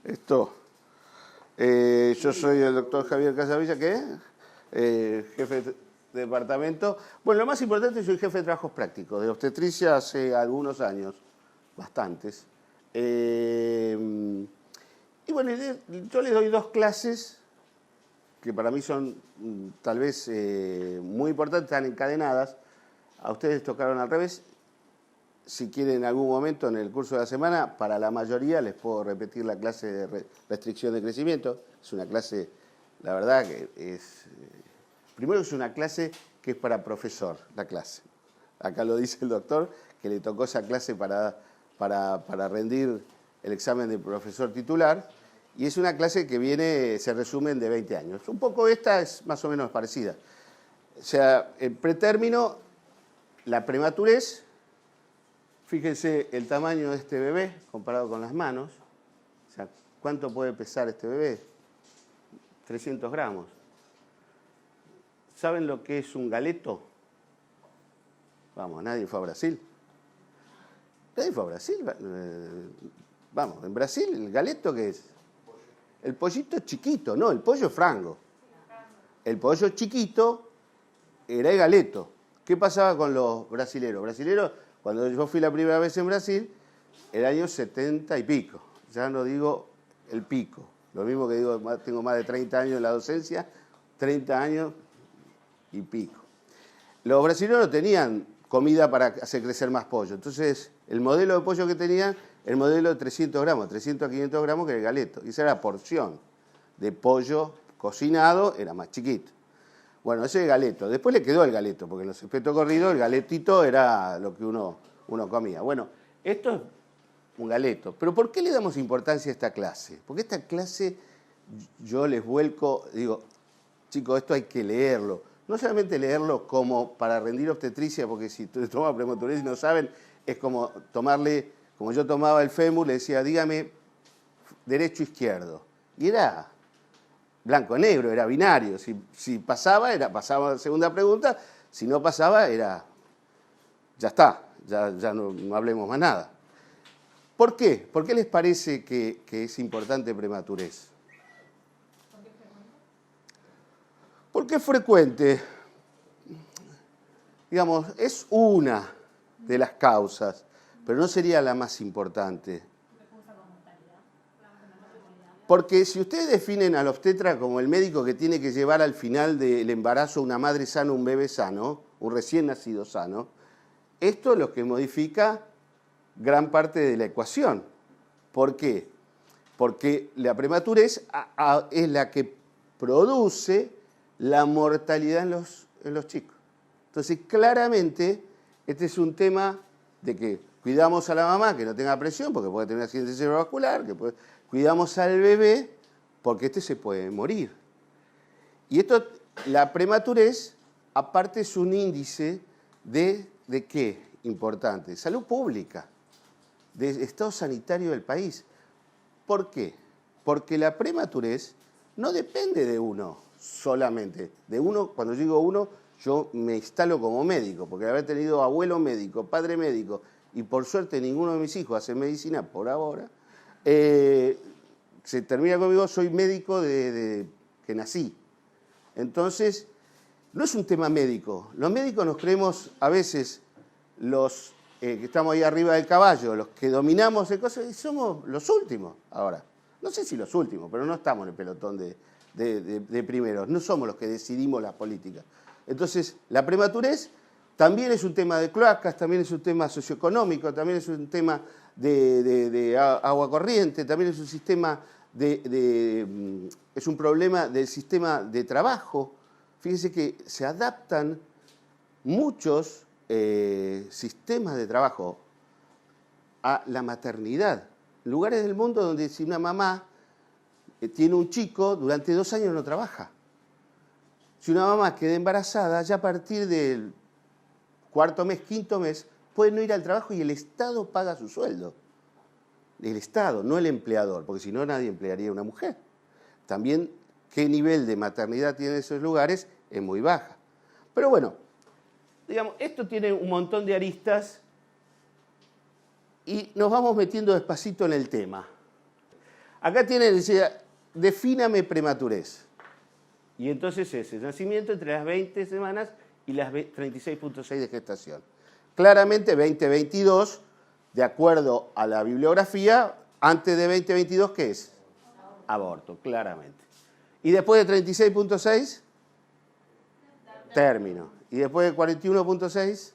Esto. Yo soy el doctor Javier Casavilla, ¿qué? Jefe de departamento. Bueno, lo más importante, soy jefe de trabajos prácticos, de obstetricia hace algunos años, bastantes. Y bueno, yo les doy dos clases que para mí son tal vez muy importantes, están encadenadas. A ustedes tocaron al revés. Si quieren en algún momento en el curso de la semana, para la mayoría les puedo repetir la clase de restricción de crecimiento. Es una clase, la verdad que es... Primero es una clase que es para profesor, la clase. Acá lo dice el doctor, que le tocó esa clase para rendir el examen de profesor titular. Y es una clase que viene, se resumen de 20 años. Un poco esta es más o menos parecida. O sea, el pretérmino, la prematurez. Fíjense el tamaño de este bebé comparado con las manos. O sea, ¿cuánto puede pesar este bebé? 300 gramos. ¿Saben lo que es un galeto? Vamos, nadie fue a Brasil. Nadie fue a Brasil. Vamos, en Brasil, ¿el galeto qué es? El pollito chiquito, no, el pollo frango. El pollo chiquito era el galeto. ¿Qué pasaba con los brasileros? Cuando yo fui la primera vez en Brasil, el año 70 y pico. Ya no digo el pico. Lo mismo que digo, tengo más de 30 años en la docencia, 30 años y pico. Los brasileños no tenían comida para hacer crecer más pollo. Entonces, el modelo de pollo que tenían, el modelo de 300 gramos, 300 a 500 gramos, que era el galeto. Y esa era la porción de pollo cocinado, era más chiquito. Bueno, ese es el galeto. Después le quedó el galeto, porque en los espetos corridos el galetito era lo que uno comía. Bueno, esto es un galeto. Pero ¿por qué le damos importancia a esta clase? Porque esta clase yo les vuelco, digo, chicos, esto hay que leerlo. No solamente leerlo como para rendir obstetricia, porque si toman prematurez y no saben, es como tomarle, como yo tomaba el fémur, le decía, dígame derecho, izquierdo. Y era blanco-negro, era binario. Si pasaba, pasaba la segunda pregunta. Si no pasaba, ya está, ya no hablemos más nada. ¿Por qué? ¿Por qué les parece que es importante prematurez? ¿Por qué es frecuente? Digamos, es una de las causas, pero no sería la más importante. Porque si ustedes definen al obstetra como el médico que tiene que llevar al final del embarazo una madre sana, un bebé sano, un recién nacido sano, esto es lo que modifica gran parte de la ecuación. ¿Por qué? Porque la prematurez es la que produce la mortalidad en los chicos. Entonces, claramente, este es un tema de que cuidamos a la mamá que no tenga presión, porque puede tener un accidente cerebrovascular, cuidamos al bebé porque este se puede morir. Y esto, la prematurez, aparte es un índice ¿de qué? Importante. Salud pública, de estado sanitario del país. ¿Por qué? Porque la prematurez no depende de uno solamente. De uno, cuando yo digo uno, yo me instalo como médico, porque haber tenido abuelo médico, padre médico, y por suerte ninguno de mis hijos hace medicina por ahora, se termina conmigo, soy médico de que nací. Entonces, no es un tema médico. Los médicos nos creemos a veces los que estamos ahí arriba del caballo, los que dominamos el cosas, y somos los últimos ahora. No sé si los últimos, pero no estamos en el pelotón de primeros. No somos los que decidimos las políticas. Entonces, la prematurez también es un tema de cloacas, también es un tema socioeconómico, también es un tema de agua corriente, también es un sistema es un problema del sistema de trabajo. Fíjense que se adaptan muchos sistemas de trabajo a la maternidad. Lugares del mundo donde si una mamá tiene un chico, durante 2 años no trabaja. Si una mamá queda embarazada, ya a partir del 4.º mes, 5.º mes, puede no ir al trabajo y el Estado paga su sueldo. El Estado, no el empleador, porque si no nadie emplearía a una mujer. También qué nivel de maternidad tienen esos lugares es muy baja. Pero bueno, digamos, esto tiene un montón de aristas y nos vamos metiendo despacito en el tema. Acá tienen, decía, defíname prematurez. Y entonces es el nacimiento entre las 20 semanas y las 36.6 de gestación. Claramente 2022, de acuerdo a la bibliografía, antes de 2022, ¿qué es? Aborto, claramente. Y después de 36.6, término. Y después de 41.6,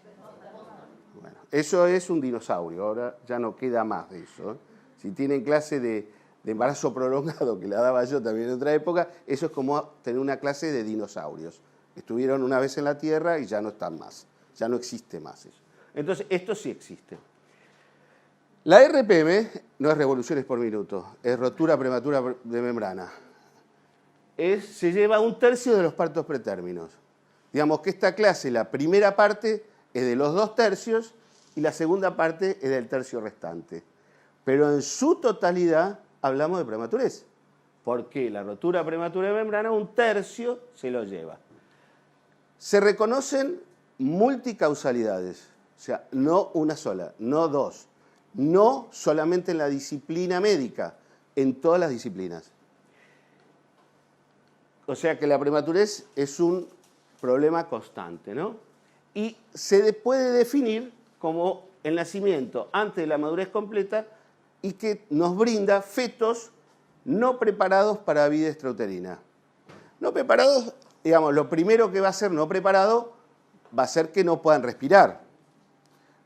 bueno, eso es un dinosaurio, ahora ya no queda más de eso. Si tienen clase de embarazo prolongado, que la daba yo también en otra época, eso es como tener una clase de dinosaurios. Estuvieron una vez en la Tierra y ya no están más, ya no existe más eso. Entonces, esto sí existe. La RPM no es revoluciones por minuto, es rotura prematura de membrana. Se lleva 1/3 de los partos pretérminos. Digamos que esta clase, la primera parte es de los 2/3 y la segunda parte es del tercio restante. Pero en su totalidad hablamos de prematurez, porque la rotura prematura de membrana 1/3 se lo lleva. Se reconocen multicausalidades, o sea, no una sola, no dos, no solamente en la disciplina médica, en todas las disciplinas. O sea que la prematurez es un problema constante, ¿no? Y se puede definir como el nacimiento antes de la madurez completa y que nos brinda fetos no preparados para vida extrauterina. No preparados, digamos, lo primero que va a ser no preparado va a ser que no puedan respirar.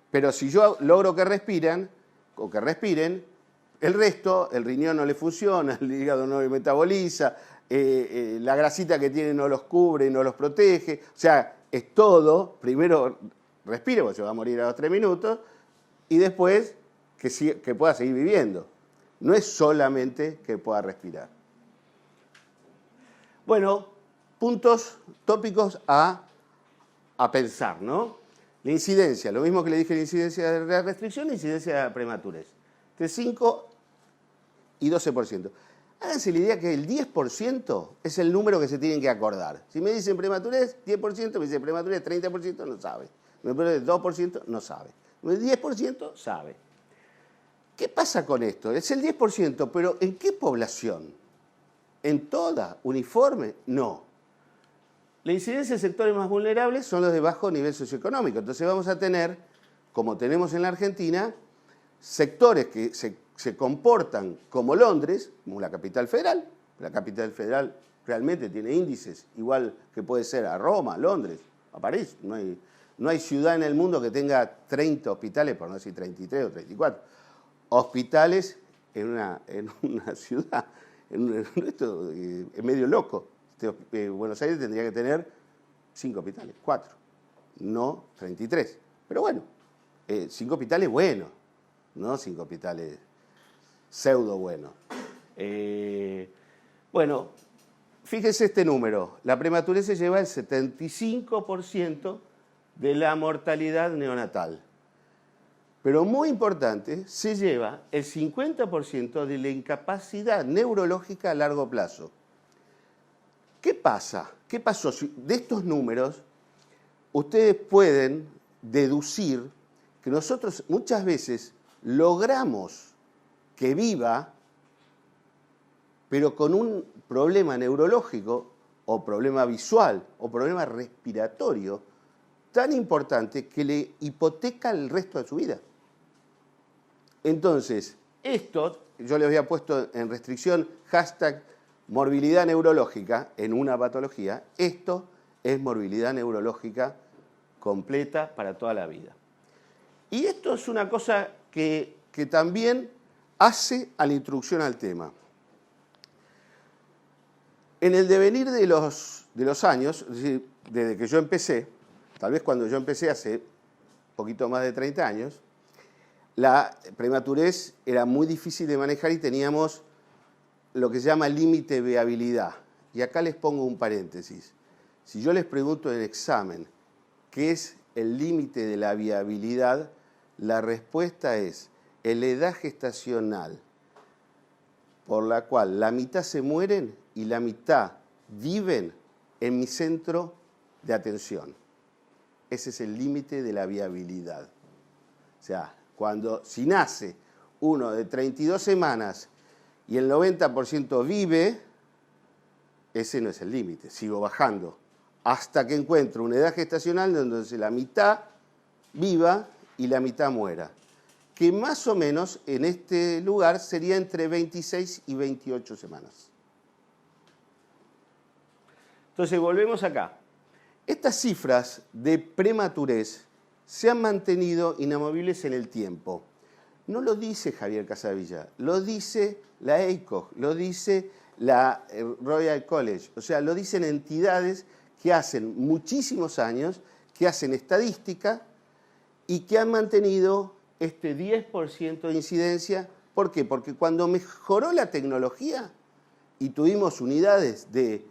Pero si yo logro que respiren, o que respiren, el resto, el riñón no le funciona, el hígado no le metaboliza, la grasita que tiene no los cubre, no los protege. O sea, es todo, primero respire, porque se va a morir a los 3 minutos, y después que pueda seguir viviendo. No es solamente que pueda respirar. Bueno, puntos tópicos a pensar, ¿no? La incidencia, lo mismo que le dije, la incidencia de restricción, la incidencia de prematurez. De 5 y 12%. Háganse la idea que el 10% es el número que se tienen que acordar. Si me dicen prematurez, 10%, me dicen prematurez, 30%, no sabe. Me ponen 2%, no sabe. El 10% sabe. ¿Qué pasa con esto? Es el 10%, pero ¿en qué población? ¿En toda? ¿Uniforme? No. La incidencia de sectores más vulnerables son los de bajo nivel socioeconómico. Entonces vamos a tener, como tenemos en la Argentina, sectores que se comportan como Londres, como la capital federal. La capital federal realmente tiene índices igual que puede ser a Roma, a Londres, a París. No hay ciudad en el mundo que tenga 30 hospitales, por no decir 33 o 34. Hospitales en una ciudad. Esto es medio loco. Buenos Aires tendría que tener 5 hospitales, 4, no 33. Pero bueno, 5 hospitales buenos, no 5 hospitales pseudo buenos. Bueno, fíjense este número. La prematurez se lleva el 75% de la mortalidad neonatal. Pero muy importante, se lleva el 50% de la incapacidad neurológica a largo plazo. ¿Qué pasa? ¿Qué pasó? De estos números, ustedes pueden deducir que nosotros muchas veces logramos que viva, pero con un problema neurológico, o problema visual, o problema respiratorio, tan importante que le hipoteca el resto de su vida. Entonces, esto, yo les había puesto en restricción hashtag morbilidad neurológica en una patología, esto es morbilidad neurológica completa para toda la vida. Y esto es una cosa que también hace a la introducción al tema. En el devenir de los años, es decir, desde que yo empecé, tal vez cuando yo empecé hace poquito más de 30 años, la prematurez era muy difícil de manejar y teníamos lo que se llama límite de viabilidad. Y acá les pongo un paréntesis. Si yo les pregunto en el examen qué es el límite de la viabilidad, la respuesta es la edad gestacional por la cual la mitad se mueren y la mitad viven en mi centro de atención. Ese es el límite de la viabilidad. O sea, si nace uno de 32 semanas y el 90% vive, ese no es el límite, sigo bajando, hasta que encuentro una edad gestacional donde la mitad viva y la mitad muera, que más o menos en este lugar sería entre 26 y 28 semanas. Entonces volvemos acá. Estas cifras de prematurez se han mantenido inamovibles en el tiempo. No lo dice Javier Casavilla, lo dice la EICOG, lo dice la Royal College, o sea, lo dicen entidades que hacen muchísimos años, que hacen estadística y que han mantenido este 10% de incidencia. ¿Por qué? Porque cuando mejoró la tecnología y tuvimos unidades de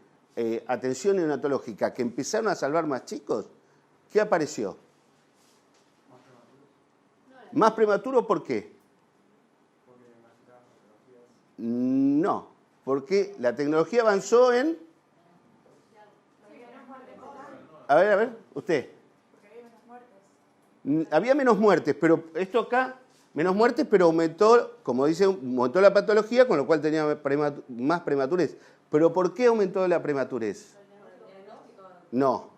atención neonatológica que empezaron a salvar más chicos, ¿qué apareció? ¿Más prematuro por qué? No, porque la tecnología avanzó en... A ver, usted. Había menos muertes, pero esto acá, menos muertes, pero aumentó, como dice, aumentó la patología, con lo cual tenía más prematurez. ¿Pero por qué aumentó la prematurez? No.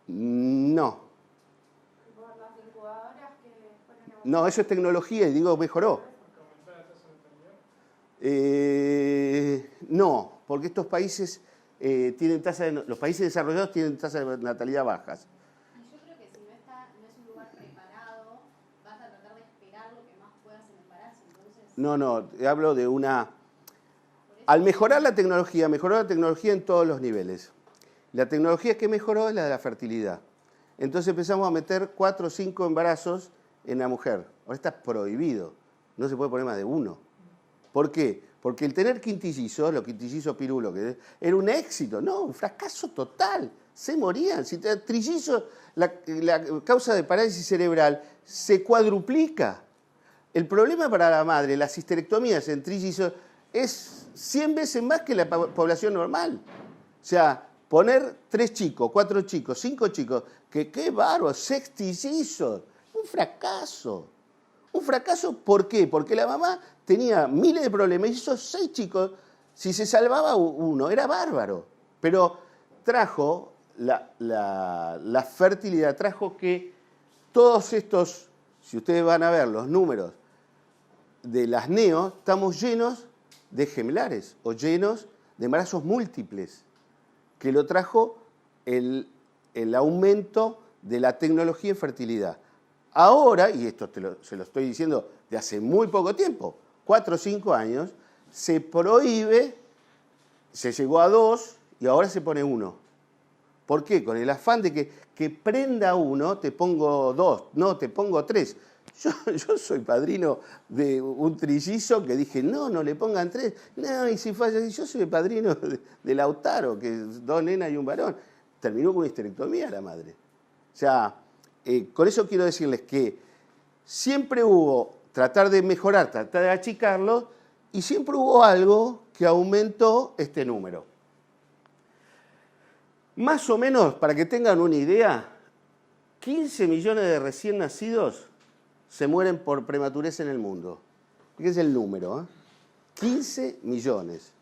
No. No, eso es tecnología y digo mejoró. No, porque estos países tienen los países desarrollados tienen tasas de natalidad bajas. Yo creo que si no es un lugar preparado, vas a tratar de esperar lo que más puedas en el embarazo. Entonces... No, hablo de una... Al mejorar la tecnología, mejoró la tecnología en todos los niveles. La tecnología que mejoró es la de la fertilidad. Entonces empezamos a meter 4 o 5 embarazos en la mujer. Ahora está prohibido. No se puede poner más de 1. ¿Por qué? Porque el tener quintillizos, los quintillizos pirulos, que era un éxito. No, un fracaso total. Se morían. Si te trillizos, la causa de parálisis cerebral se cuadruplica. El problema para la madre, las histerectomías en trillizos, es 100 veces más que la población normal. O sea, poner 3 chicos, 4 chicos, 5 chicos, que qué bárbaro, sextillizos. Un fracaso. Un fracaso, ¿por qué? Porque la mamá tenía miles de problemas y esos 6 chicos, si se salvaba uno, era bárbaro. Pero trajo la fertilidad, trajo que todos estos, si ustedes van a ver los números de las neo, estamos llenos de gemelares o llenos de embarazos múltiples, que lo trajo el aumento de la tecnología en fertilidad. Ahora, y esto se lo estoy diciendo de hace muy poco tiempo, 4 o 5 años, se prohíbe, se llegó a 2 y ahora se pone 1. ¿Por qué? Con el afán de que prenda 1, te pongo 2, no, te pongo 3. Yo soy padrino de un trillizo que dije, no le pongan 3. No, y si falla, yo soy el padrino de Lautaro, que es 2 nenas y un varón. Terminó con una histerectomía la madre. O sea, con eso quiero decirles que siempre hubo tratar de mejorar, tratar de achicarlo, y siempre hubo algo que aumentó este número. Más o menos, para que tengan una idea, 15 millones de recién nacidos se mueren por prematurez en el mundo. Fíjense el número, 15 millones.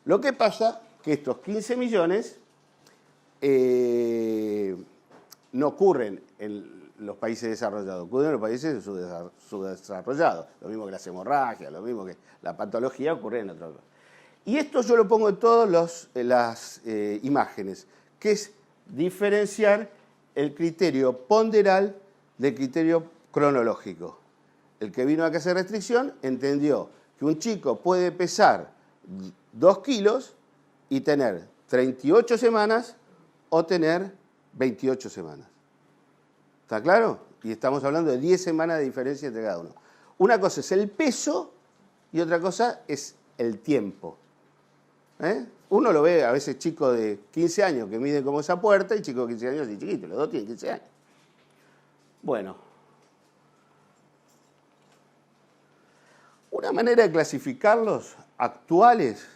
Lo que pasa que estos 15 millones no ocurren en los países desarrollados, ocurren en los países subdesarrollados. Lo mismo que las hemorragias, lo mismo que la patología ocurre en otros. Y esto yo lo pongo en todas las imágenes, que es diferenciar el criterio ponderal del criterio cronológico. El que vino a hacer restricción entendió que un chico puede pesar 2 kilos y tener 38 semanas o tener 28 semanas. ¿Está claro? Y estamos hablando de 10 semanas de diferencia entre cada uno. Una cosa es el peso y otra cosa es el tiempo. Uno lo ve a veces chicos de 15 años que miden como esa puerta y chicos de 15 años y chiquitos, los dos tienen 15 años. Bueno, una manera de clasificarlos actuales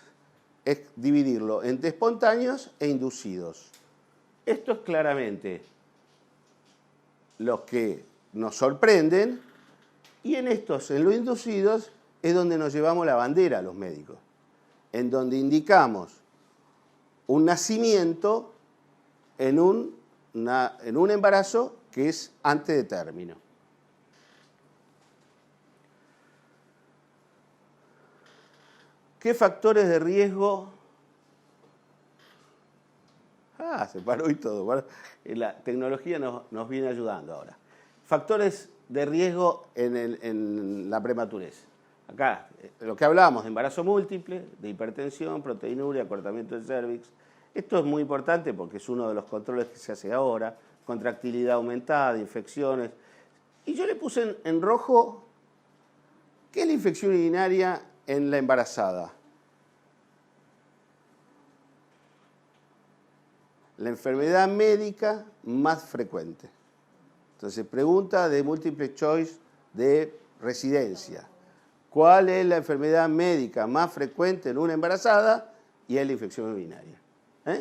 es dividirlo entre espontáneos e inducidos. Esto es claramente los que nos sorprenden y en los inducidos, es donde nos llevamos la bandera los médicos, en donde indicamos un nacimiento en un embarazo que es antes de término. ¿Qué factores de riesgo? Se paró y todo. La tecnología nos viene ayudando ahora. Factores de riesgo en la prematurez. Acá, lo que hablábamos de embarazo múltiple, de hipertensión, proteinuria, acortamiento del cérvix. Esto es muy importante porque es uno de los controles que se hace ahora. Contractilidad aumentada, infecciones. Y yo le puse en rojo, ¿qué es la infección urinaria en la embarazada? La enfermedad médica más frecuente. Entonces, pregunta de multiple choice de residencia. ¿Cuál es la enfermedad médica más frecuente en una embarazada? Y es la infección urinaria. La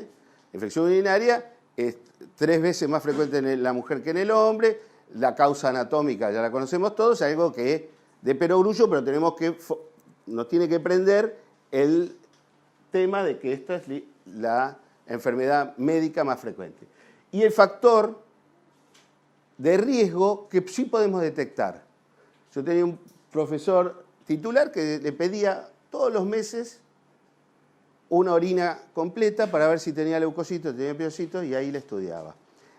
infección urinaria es 3 veces más frecuente en la mujer que en el hombre. La causa anatómica ya la conocemos todos, es algo que es de perogrullo, pero nos tiene que prender el tema de que esta es la enfermedad médica más frecuente. Y el factor de riesgo que sí podemos detectar. Yo tenía un profesor titular que le pedía todos los meses una orina completa para ver si tenía leucocitos, tenía piocitos, y ahí le estudiaba.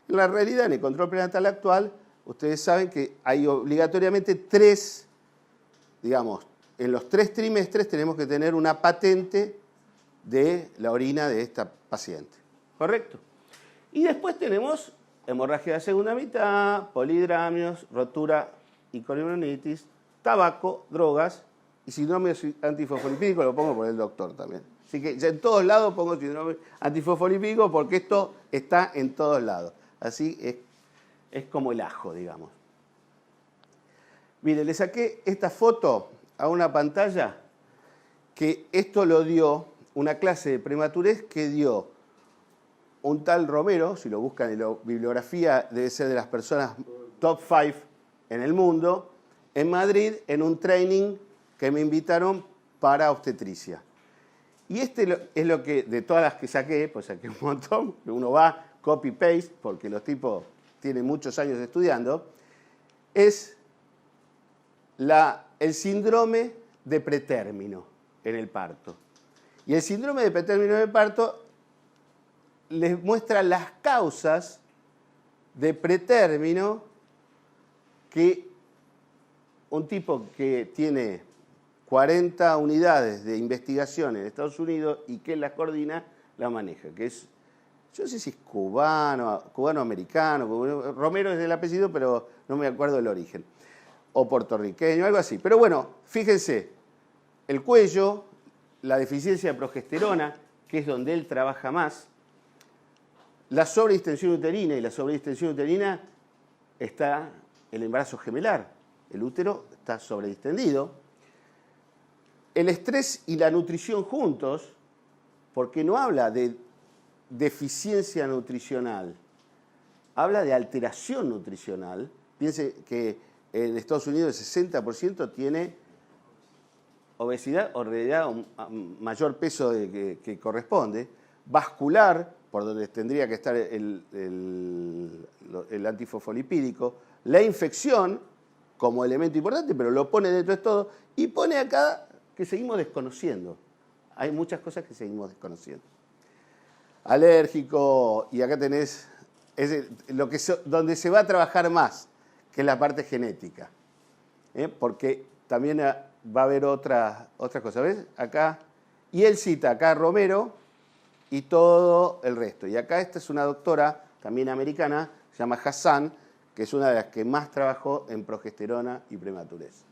En la realidad, en el control prenatal actual, ustedes saben que hay obligatoriamente 3, digamos, en los 3 trimestres tenemos que tener una patente de la orina de esta paciente. ¿Correcto? Y después tenemos hemorragia de segunda mitad, polihidramios, rotura y columnitis, tabaco, drogas y síndrome antifosfolipídico, lo pongo por el doctor también. Así que ya en todos lados pongo síndrome antifosfolipídico porque esto está en todos lados. Así es como el ajo, digamos. Mire, le saqué esta foto a una pantalla que esto lo dio una clase de prematurez que dio un tal Romero, si lo buscan en la bibliografía, debe ser de las personas top 5 en el mundo, en Madrid, en un training que me invitaron para obstetricia. Y este es lo que, de todas las que saqué, pues saqué un montón, que uno va, copy-paste, porque los tipos tienen muchos años estudiando, es el síndrome de pretérmino en el parto. Y el síndrome de pretérmino en el parto les muestra las causas de pretérmino que un tipo que tiene 40 unidades de investigación en Estados Unidos y que las coordina, la maneja, que es, yo no sé si es cubano-americano, Romero es el apellido, pero no me acuerdo el origen, o puertorriqueño, algo así. Pero bueno, fíjense, el cuello, la deficiencia de progesterona, que es donde él trabaja más, la sobredistensión uterina, y la sobredistensión uterina está el embarazo gemelar, el útero está sobredistendido, el estrés y la nutrición juntos, porque no habla de deficiencia nutricional, habla de alteración nutricional. Piense que en Estados Unidos el 60% tiene obesidad o en realidad un mayor peso que corresponde, vascular, por donde tendría que estar el antifosfolipídico, la infección como elemento importante, pero lo pone dentro de todo, y pone acá que seguimos desconociendo. Hay muchas cosas que seguimos desconociendo. Alérgico, y acá tenés donde se va a trabajar más, que es la parte genética. Porque también va a haber otra cosa. ¿Ves? Acá, y él cita acá a Romero y todo el resto. Y acá esta es una doctora, también americana, se llama Hassan, que es una de las que más trabajó en progesterona y prematurez.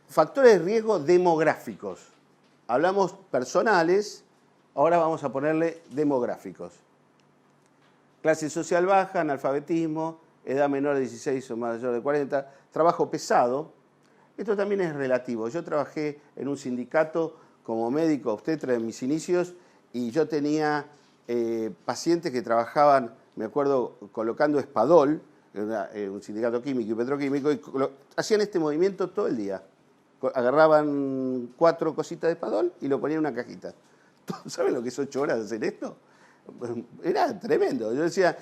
Factores de riesgo demográficos. Hablamos personales, ahora vamos a ponerle demográficos. Clase social baja, analfabetismo, edad menor de 16 o mayor de 40, trabajo pesado. Esto también es relativo. Yo trabajé en un sindicato como médico obstetra en mis inicios y yo tenía pacientes que trabajaban, me acuerdo, colocando espadol un sindicato químico y petroquímico, y hacían este movimiento todo el día. Agarraban 4 cositas de Padol y lo ponían en una cajita. ¿Saben lo que es 8 horas de hacer esto? Era tremendo. Yo decía,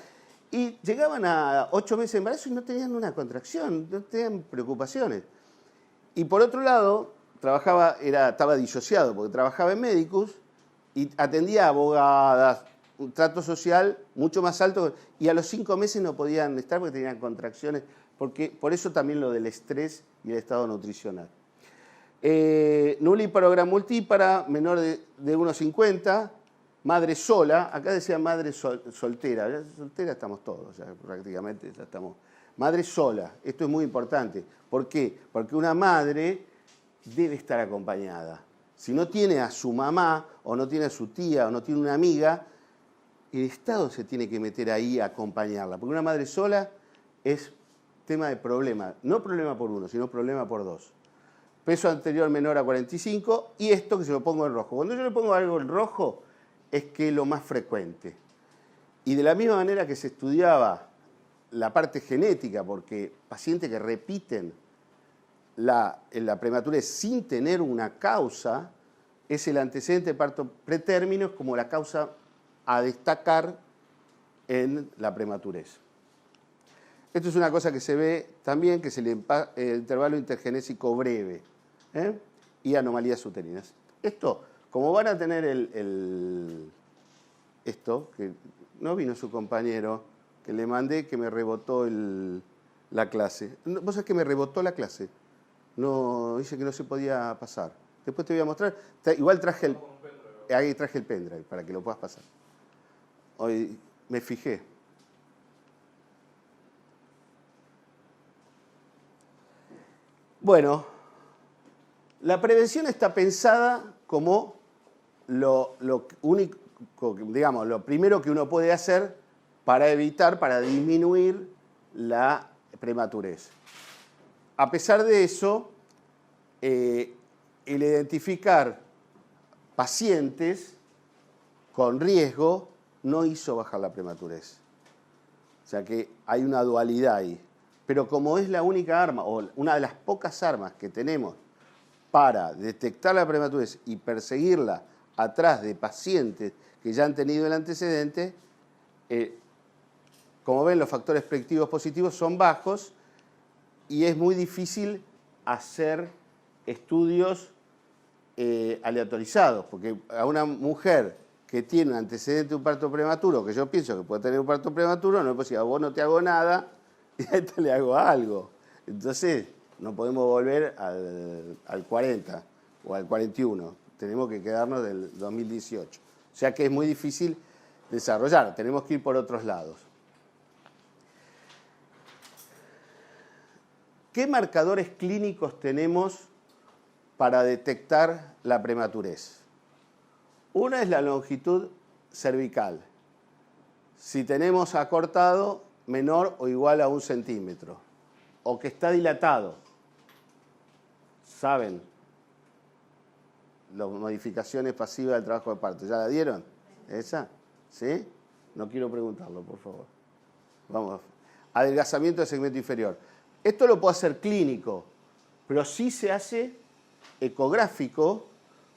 y llegaban a 8 meses de embarazo y no tenían una contracción, no tenían preocupaciones. Y por otro lado, estaba disociado, porque trabajaba en Medicus y atendía a abogadas, un trato social mucho más alto, y a los 5 meses no podían estar porque tenían contracciones, por eso también lo del estrés y el estado nutricional. Nulíparo, gran multípara, menor de 1,50, madre sola, acá decía madre soltera, soltera estamos todos, ya prácticamente ya estamos. Madre sola, esto es muy importante. ¿Por qué? Porque una madre debe estar acompañada. Si no tiene a su mamá, o no tiene a su tía, o no tiene una amiga, el Estado se tiene que meter ahí a acompañarla. Porque una madre sola es tema de problema. No problema por 1, sino problema por 2. Peso anterior menor a 45, y esto que se lo pongo en rojo. Cuando yo le pongo algo en rojo, es que es lo más frecuente. Y de la misma manera que se estudiaba la parte genética, porque pacientes que repiten en la prematurez sin tener una causa, es el antecedente de parto pretérmino como la causa a destacar en la prematurez. Esto es una cosa que se ve también, que es el intervalo intergenésico breve, y anomalías uterinas. Esto, como van a tener esto, que no vino su compañero, que le mandé, que me rebotó la clase. ¿Vos sabés que me rebotó la clase? No, dice que no se podía pasar. Después te voy a mostrar. Igual traje el pendrive para que lo puedas pasar. Hoy me fijé. Bueno, la prevención está pensada como lo único, digamos, lo primero que uno puede hacer para disminuir la prematurez. A pesar de eso, el identificar pacientes con riesgo no hizo bajar la prematurez. O sea que hay una dualidad ahí. Pero como es la única arma, o una de las pocas armas que tenemos para detectar la prematurez y perseguirla atrás de pacientes que ya han tenido el antecedente, como ven, los factores predictivos positivos son bajos y es muy difícil hacer estudios aleatorizados, porque a una mujer que tiene un antecedente de un parto prematuro, que yo pienso que puede tener un parto prematuro, no le puedo decir, a vos no te hago nada y a esta le hago algo. Entonces, no podemos volver al 40 o al 41. Tenemos que quedarnos del 2018. O sea que es muy difícil desarrollar. Tenemos que ir por otros lados. ¿Qué marcadores clínicos tenemos para detectar la prematurez? Una es la longitud cervical. Si tenemos acortado, menor o igual a 1 centímetro, o que está dilatado. ¿Saben? Las modificaciones pasivas del trabajo de parto. ¿Ya la dieron? ¿Esa? ¿Sí? No quiero preguntarlo, por favor. Vamos. Adelgazamiento del segmento inferior. Esto lo puede hacer clínico, pero sí se hace ecográfico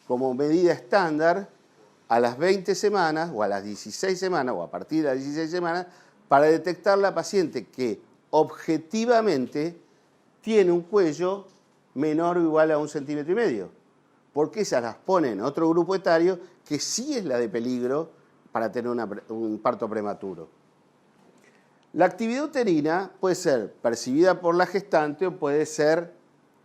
como medida estándar a las 20 semanas o a las 16 semanas o a partir de las 16 semanas para detectar la paciente que objetivamente tiene un cuello menor o igual a 1,5 centímetros, porque esas las ponen en otro grupo etario que sí es la de peligro para tener un parto prematuro. La actividad uterina puede ser percibida por la gestante o puede ser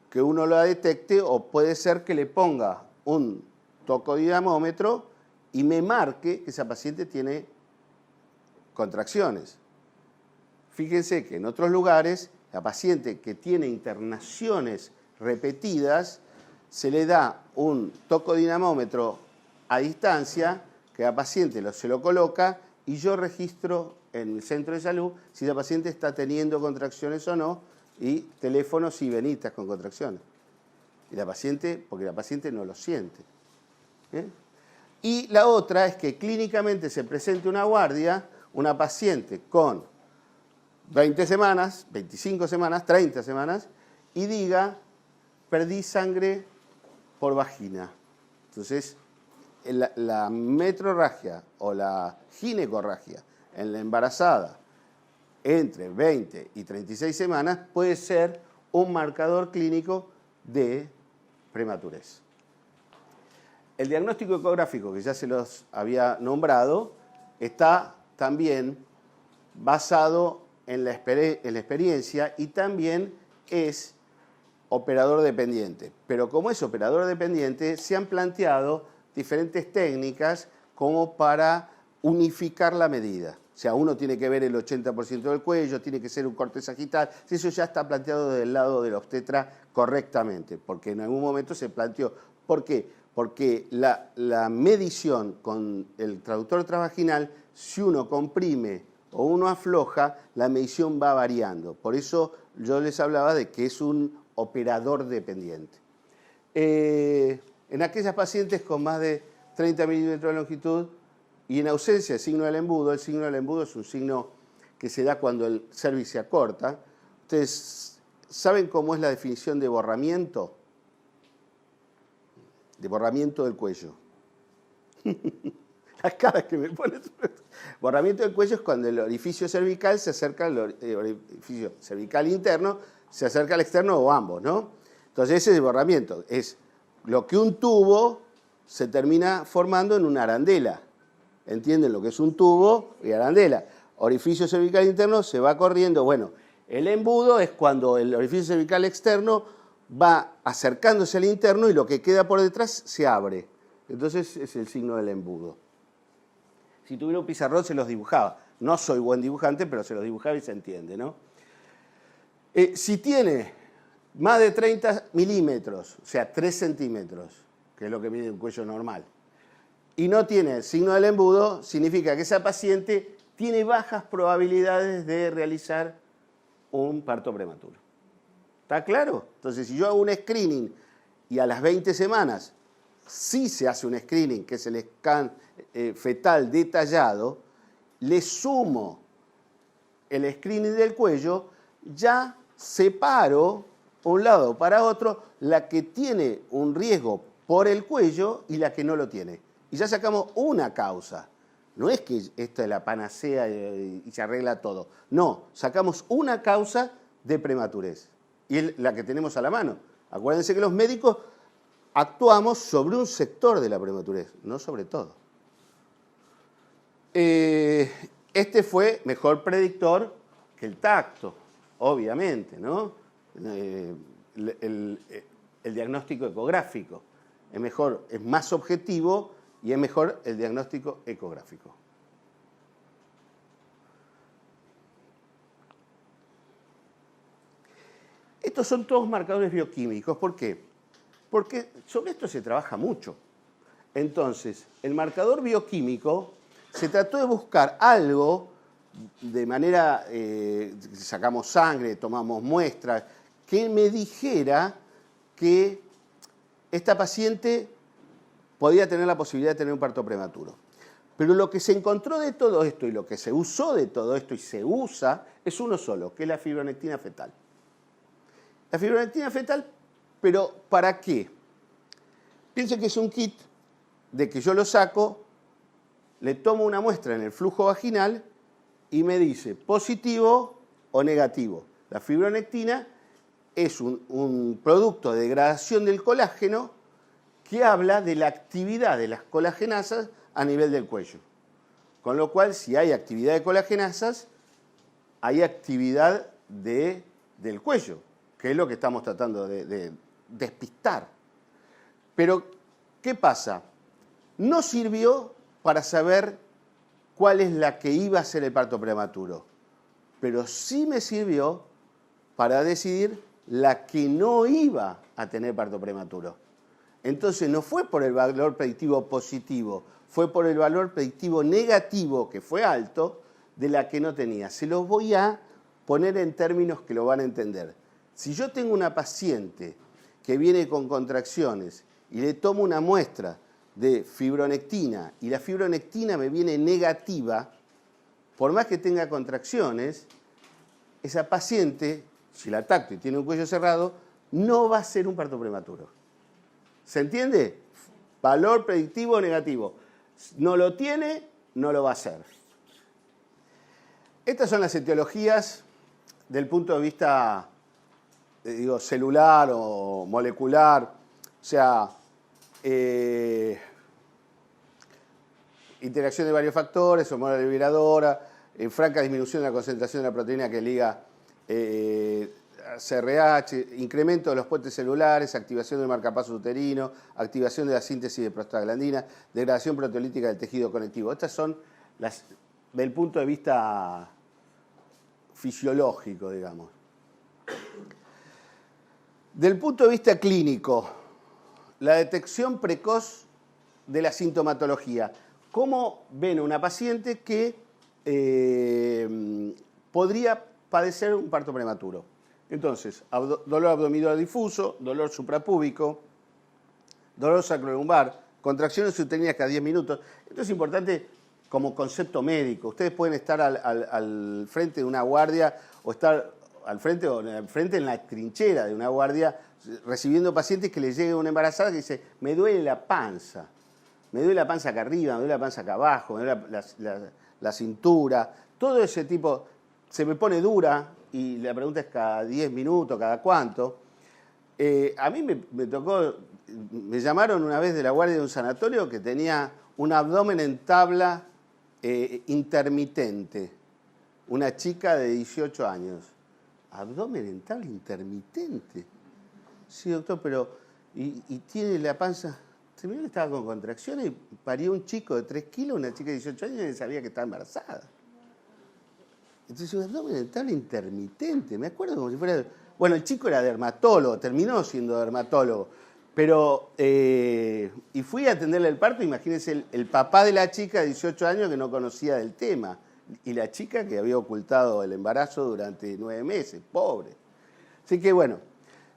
que uno la detecte o puede ser que le ponga un tocodinamómetro y me marque que esa paciente tiene contracciones. Fíjense que en otros lugares la paciente que tiene internaciones repetidas se le da un tocodinamómetro a distancia que la paciente se lo coloca y yo registro en el centro de salud si la paciente está teniendo contracciones o no y teléfonos y venitas con contracciones. Y la paciente, porque la paciente no lo siente. Y la otra es que clínicamente se presente una guardia, una paciente con 20 semanas, 25 semanas, 30 semanas, y diga, perdí sangre por vagina. Entonces, la metrorragia o la ginecorragia en la embarazada entre 20 y 36 semanas puede ser un marcador clínico de prematurez. El diagnóstico ecográfico, que ya se los había nombrado, está también basado en la experiencia y también es operador dependiente. Pero como es operador dependiente, se han planteado diferentes técnicas como para unificar la medida. O sea, uno tiene que ver el 80% del cuello, tiene que ser un corte sagital. Eso ya está planteado del lado del obstetra correctamente, porque en algún momento se planteó. ¿Por qué? Porque la medición con el traductor transvaginal, si uno comprime o uno afloja, la medición va variando. Por eso yo les hablaba de que es un operador dependiente. En aquellas pacientes con más de 30 milímetros de longitud y en ausencia del signo del embudo, el signo del embudo es un signo que se da cuando el cervix se acorta. ¿Ustedes saben cómo es la definición de borramiento? De borramiento del cuello. Las caras que me ponen. Borramiento del cuello es cuando el orificio cervical se acerca al orificio cervical interno, se acerca al externo o ambos, ¿no? Entonces ese es el borramiento. Es lo que un tubo se termina formando en una arandela. ¿Entienden lo que es un tubo y arandela? Orificio cervical interno se va corriendo. Bueno, el embudo es cuando el orificio cervical externo va acercándose al interno y lo que queda por detrás se abre. Entonces es el signo del embudo. Si tuviera un pizarrón se los dibujaba. No soy buen dibujante, pero se los dibujaba y se entiende, ¿no? Si tiene más de 30 milímetros, o sea, 3 centímetros, que es lo que mide un cuello normal, y no tiene el signo del embudo, significa que esa paciente tiene bajas probabilidades de realizar un parto prematuro. ¿Está claro? Entonces, si yo hago un screening y a las 20 semanas sí se hace un screening, que es el scan fetal detallado, le sumo el screening del cuello, ya separo un lado para otro la que tiene un riesgo por el cuello y la que no lo tiene. Y ya sacamos una causa. No es que esto es la panacea y se arregla todo. No, sacamos una causa de prematurez. Y es la que tenemos a la mano. Acuérdense que los médicos actuamos sobre un sector de la prematurez, no sobre todo. Este fue mejor predictor que el tacto, obviamente, ¿no? El diagnóstico ecográfico es mejor, es más objetivo y es mejor el diagnóstico ecográfico. Estos son todos marcadores bioquímicos. ¿Por qué? Porque sobre esto se trabaja mucho. Entonces, el marcador bioquímico se trató de buscar algo de manera, sacamos sangre, tomamos muestras, que me dijera que esta paciente podía tener la posibilidad de tener un parto prematuro. Pero lo que se encontró de todo esto y lo que se usó de todo esto y se usa es uno solo, que es la fibronectina fetal. La fibronectina fetal, ¿pero para qué? Piensen que es un kit de que yo lo saco, le tomo una muestra en el flujo vaginal y me dice positivo o negativo. La fibronectina es un producto de degradación del colágeno que habla de la actividad de las colagenasas a nivel del cuello. Con lo cual, si hay actividad de colagenasas, hay actividad del cuello, que es lo que estamos tratando de despistar. Pero, ¿qué pasa? No sirvió para saber cuál es la que iba a ser el parto prematuro, pero sí me sirvió para decidir la que no iba a tener parto prematuro. Entonces no fue por el valor predictivo positivo, fue por el valor predictivo negativo, que fue alto, de la que no tenía. Se los voy a poner en términos que lo van a entender. Si yo tengo una paciente que viene con contracciones y le tomo una muestra de fibronectina y la fibronectina me viene negativa, por más que tenga contracciones, esa paciente, si la tacto y tiene un cuello cerrado, no va a ser un parto prematuro. ¿Se entiende? Valor predictivo negativo. No lo tiene, no lo va a hacer. Estas son las etiologías del punto de vista, digo, celular o molecular. O sea, interacción de varios factores, hormona liberadora, franca disminución de la concentración de la proteína que liga CRH, incremento de los puentes celulares, activación del marcapaso uterino, activación de la síntesis de prostaglandina, degradación proteolítica del tejido conectivo. Estas son las del punto de vista fisiológico, digamos. Del punto de vista clínico, la detección precoz de la sintomatología. ¿Cómo ven a una paciente que podría padecer un parto prematuro? Entonces, dolor abdominal difuso, dolor suprapúbico, dolor sacrolumbar, contracciones uterinas cada 10 minutos. Esto es importante como concepto médico. Ustedes pueden estar al frente de una guardia o estar al frente en la trinchera de una guardia recibiendo pacientes que les llegue una embarazada que dice, me duele la panza acá arriba, me duele la panza acá abajo, me duele la cintura, todo ese tipo, se me pone dura y la pregunta es cada 10 minutos, cada cuánto. A mí me tocó, me llamaron una vez de la guardia de un sanatorio que tenía un abdomen en tabla intermitente, una chica de 18 años. ¿Abdomen en tabla intermitente? Sí, doctor, pero ¿y tiene la panza? Terminó que estaba con contracciones y parió un chico de 3 kilos, una chica de 18 años y sabía que estaba embarazada. Entonces, un abdomen en tabla intermitente, me acuerdo como si fuera... Bueno, el chico era dermatólogo, terminó siendo dermatólogo, pero... y fui a atenderle el parto, imagínense el papá de la chica de 18 años que no conocía del tema, y la chica que había ocultado el embarazo durante 9 meses, pobre. Así que bueno,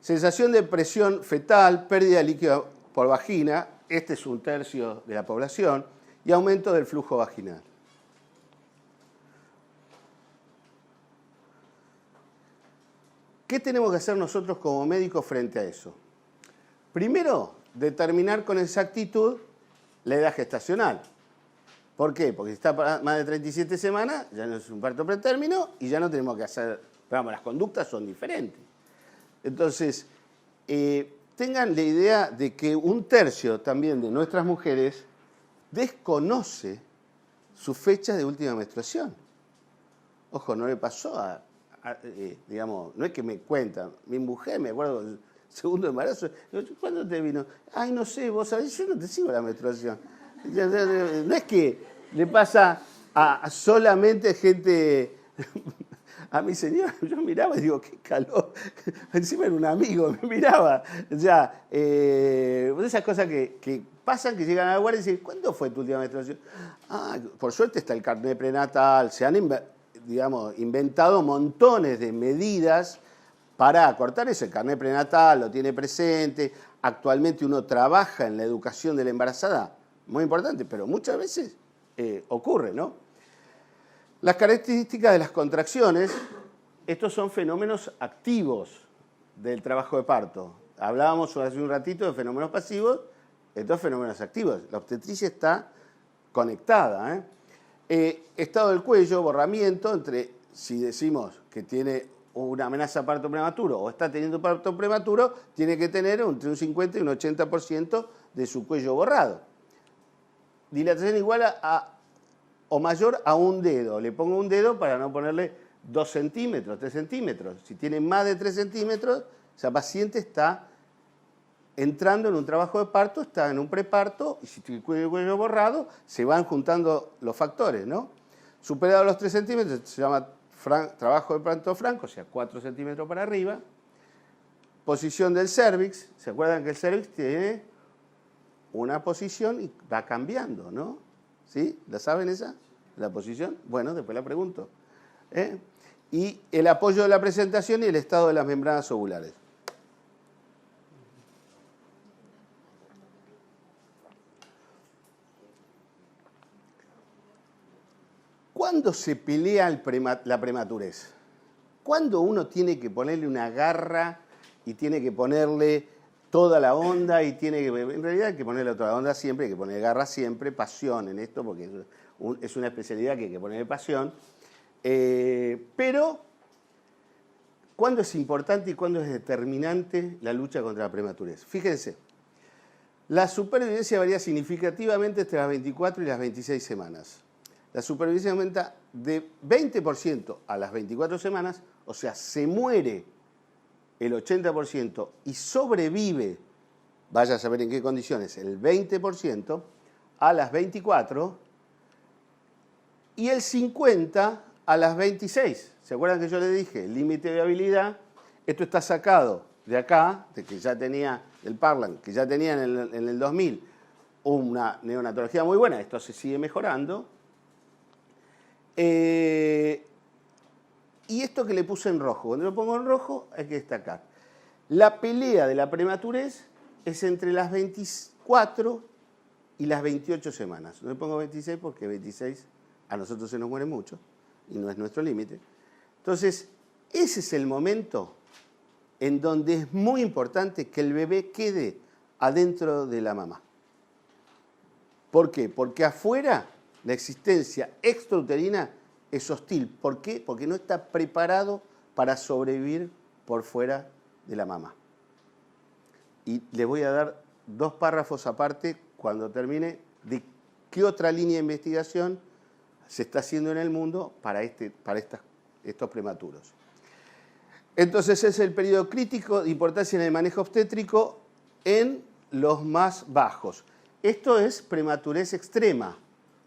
sensación de presión fetal, pérdida de líquido por vagina, este es 1/3 de la población, y aumento del flujo vaginal. ¿Qué tenemos que hacer nosotros como médicos frente a eso? Primero, determinar con exactitud la edad gestacional. ¿Por qué? Porque si está más de 37 semanas, ya no es un parto pretérmino y ya no tenemos que hacer... Vamos, las conductas son diferentes. Entonces, tengan la idea de que 1/3 también de nuestras mujeres desconoce su fecha de última menstruación. Ojo, no le pasó digamos, no es que me cuentan, mi mujer, me acuerdo del segundo embarazo, ¿cuándo te vino? Ay, no sé, vos sabés, yo no te sigo la menstruación. No es que le pasa a solamente gente... A mi señora, yo miraba y digo, qué calor. Encima era un amigo, me miraba. Ya, esas cosas que pasan, que llegan a la guardia y dicen, ¿cuándo fue tu última menstruación? Ah, por suerte está el carnet prenatal, se han inventado montones de medidas para acortar eso. El carnet prenatal lo tiene presente. Actualmente uno trabaja en la educación de la embarazada, muy importante, pero muchas veces ocurre, ¿no? Las características de las contracciones, estos son fenómenos activos del trabajo de parto. Hablábamos hace un ratito de fenómenos pasivos, estos fenómenos activos. La obstetricia está conectada. Estado del cuello, borramiento, entre si decimos que tiene una amenaza de parto prematuro o está teniendo parto prematuro, tiene que tener entre un 50 y un 80% de su cuello borrado. Dilatación igual a o mayor a un dedo. Le pongo un dedo para no ponerle 2 centímetros, 3 centímetros. Si tiene más de 3 centímetros, esa paciente está entrando en un trabajo de parto, está en un preparto, y si tiene el cuello borrado, se van juntando los factores, ¿no? Superado los 3 centímetros, se llama trabajo de parto franco, o sea, 4 centímetros para arriba. Posición del cérvix, ¿se acuerdan que el cérvix tiene una posición y va cambiando, ¿no? ¿Sí? ¿La saben esa? ¿La posición? Bueno, después la pregunto. Y el apoyo de la presentación y el estado de las membranas ovulares. ¿Cuándo se pelea la prematurez? ¿Cuándo uno tiene que ponerle una garra y tiene que ponerle toda la onda y tiene que... En realidad hay que ponerle toda la onda siempre, hay que ponerle garra siempre, pasión en esto, porque es una especialidad que hay que ponerle pasión. Pero, ¿cuándo es importante y cuándo es determinante la lucha contra la prematurez? Fíjense, la supervivencia varía significativamente entre las 24 y las 26 semanas. La supervivencia aumenta de 20% a las 24 semanas, o sea, se muere el 80% y sobrevive, vaya a saber en qué condiciones, el 20% a las 24 y el 50% a las 26. ¿Se acuerdan que yo les dije? El límite de viabilidad, esto está sacado de acá, de que ya tenía, del Parlan, que ya tenía en el 2000 una neonatología muy buena, esto se sigue mejorando. Y esto que le puse en rojo, cuando lo pongo en rojo hay que destacar. La pelea de la prematurez es entre las 24 y las 28 semanas. No le pongo 26 porque 26 a nosotros se nos muere mucho y no es nuestro límite. Entonces, ese es el momento en donde es muy importante que el bebé quede adentro de la mamá. ¿Por qué? Porque afuera la existencia extrauterina es hostil. ¿Por qué? Porque no está preparado para sobrevivir por fuera de la mamá. Y les voy a dar 2 párrafos aparte cuando termine de qué otra línea de investigación se está haciendo en el mundo para estos prematuros. Entonces es el periodo crítico de importancia en el manejo obstétrico en los más bajos. Esto es prematurez extrema,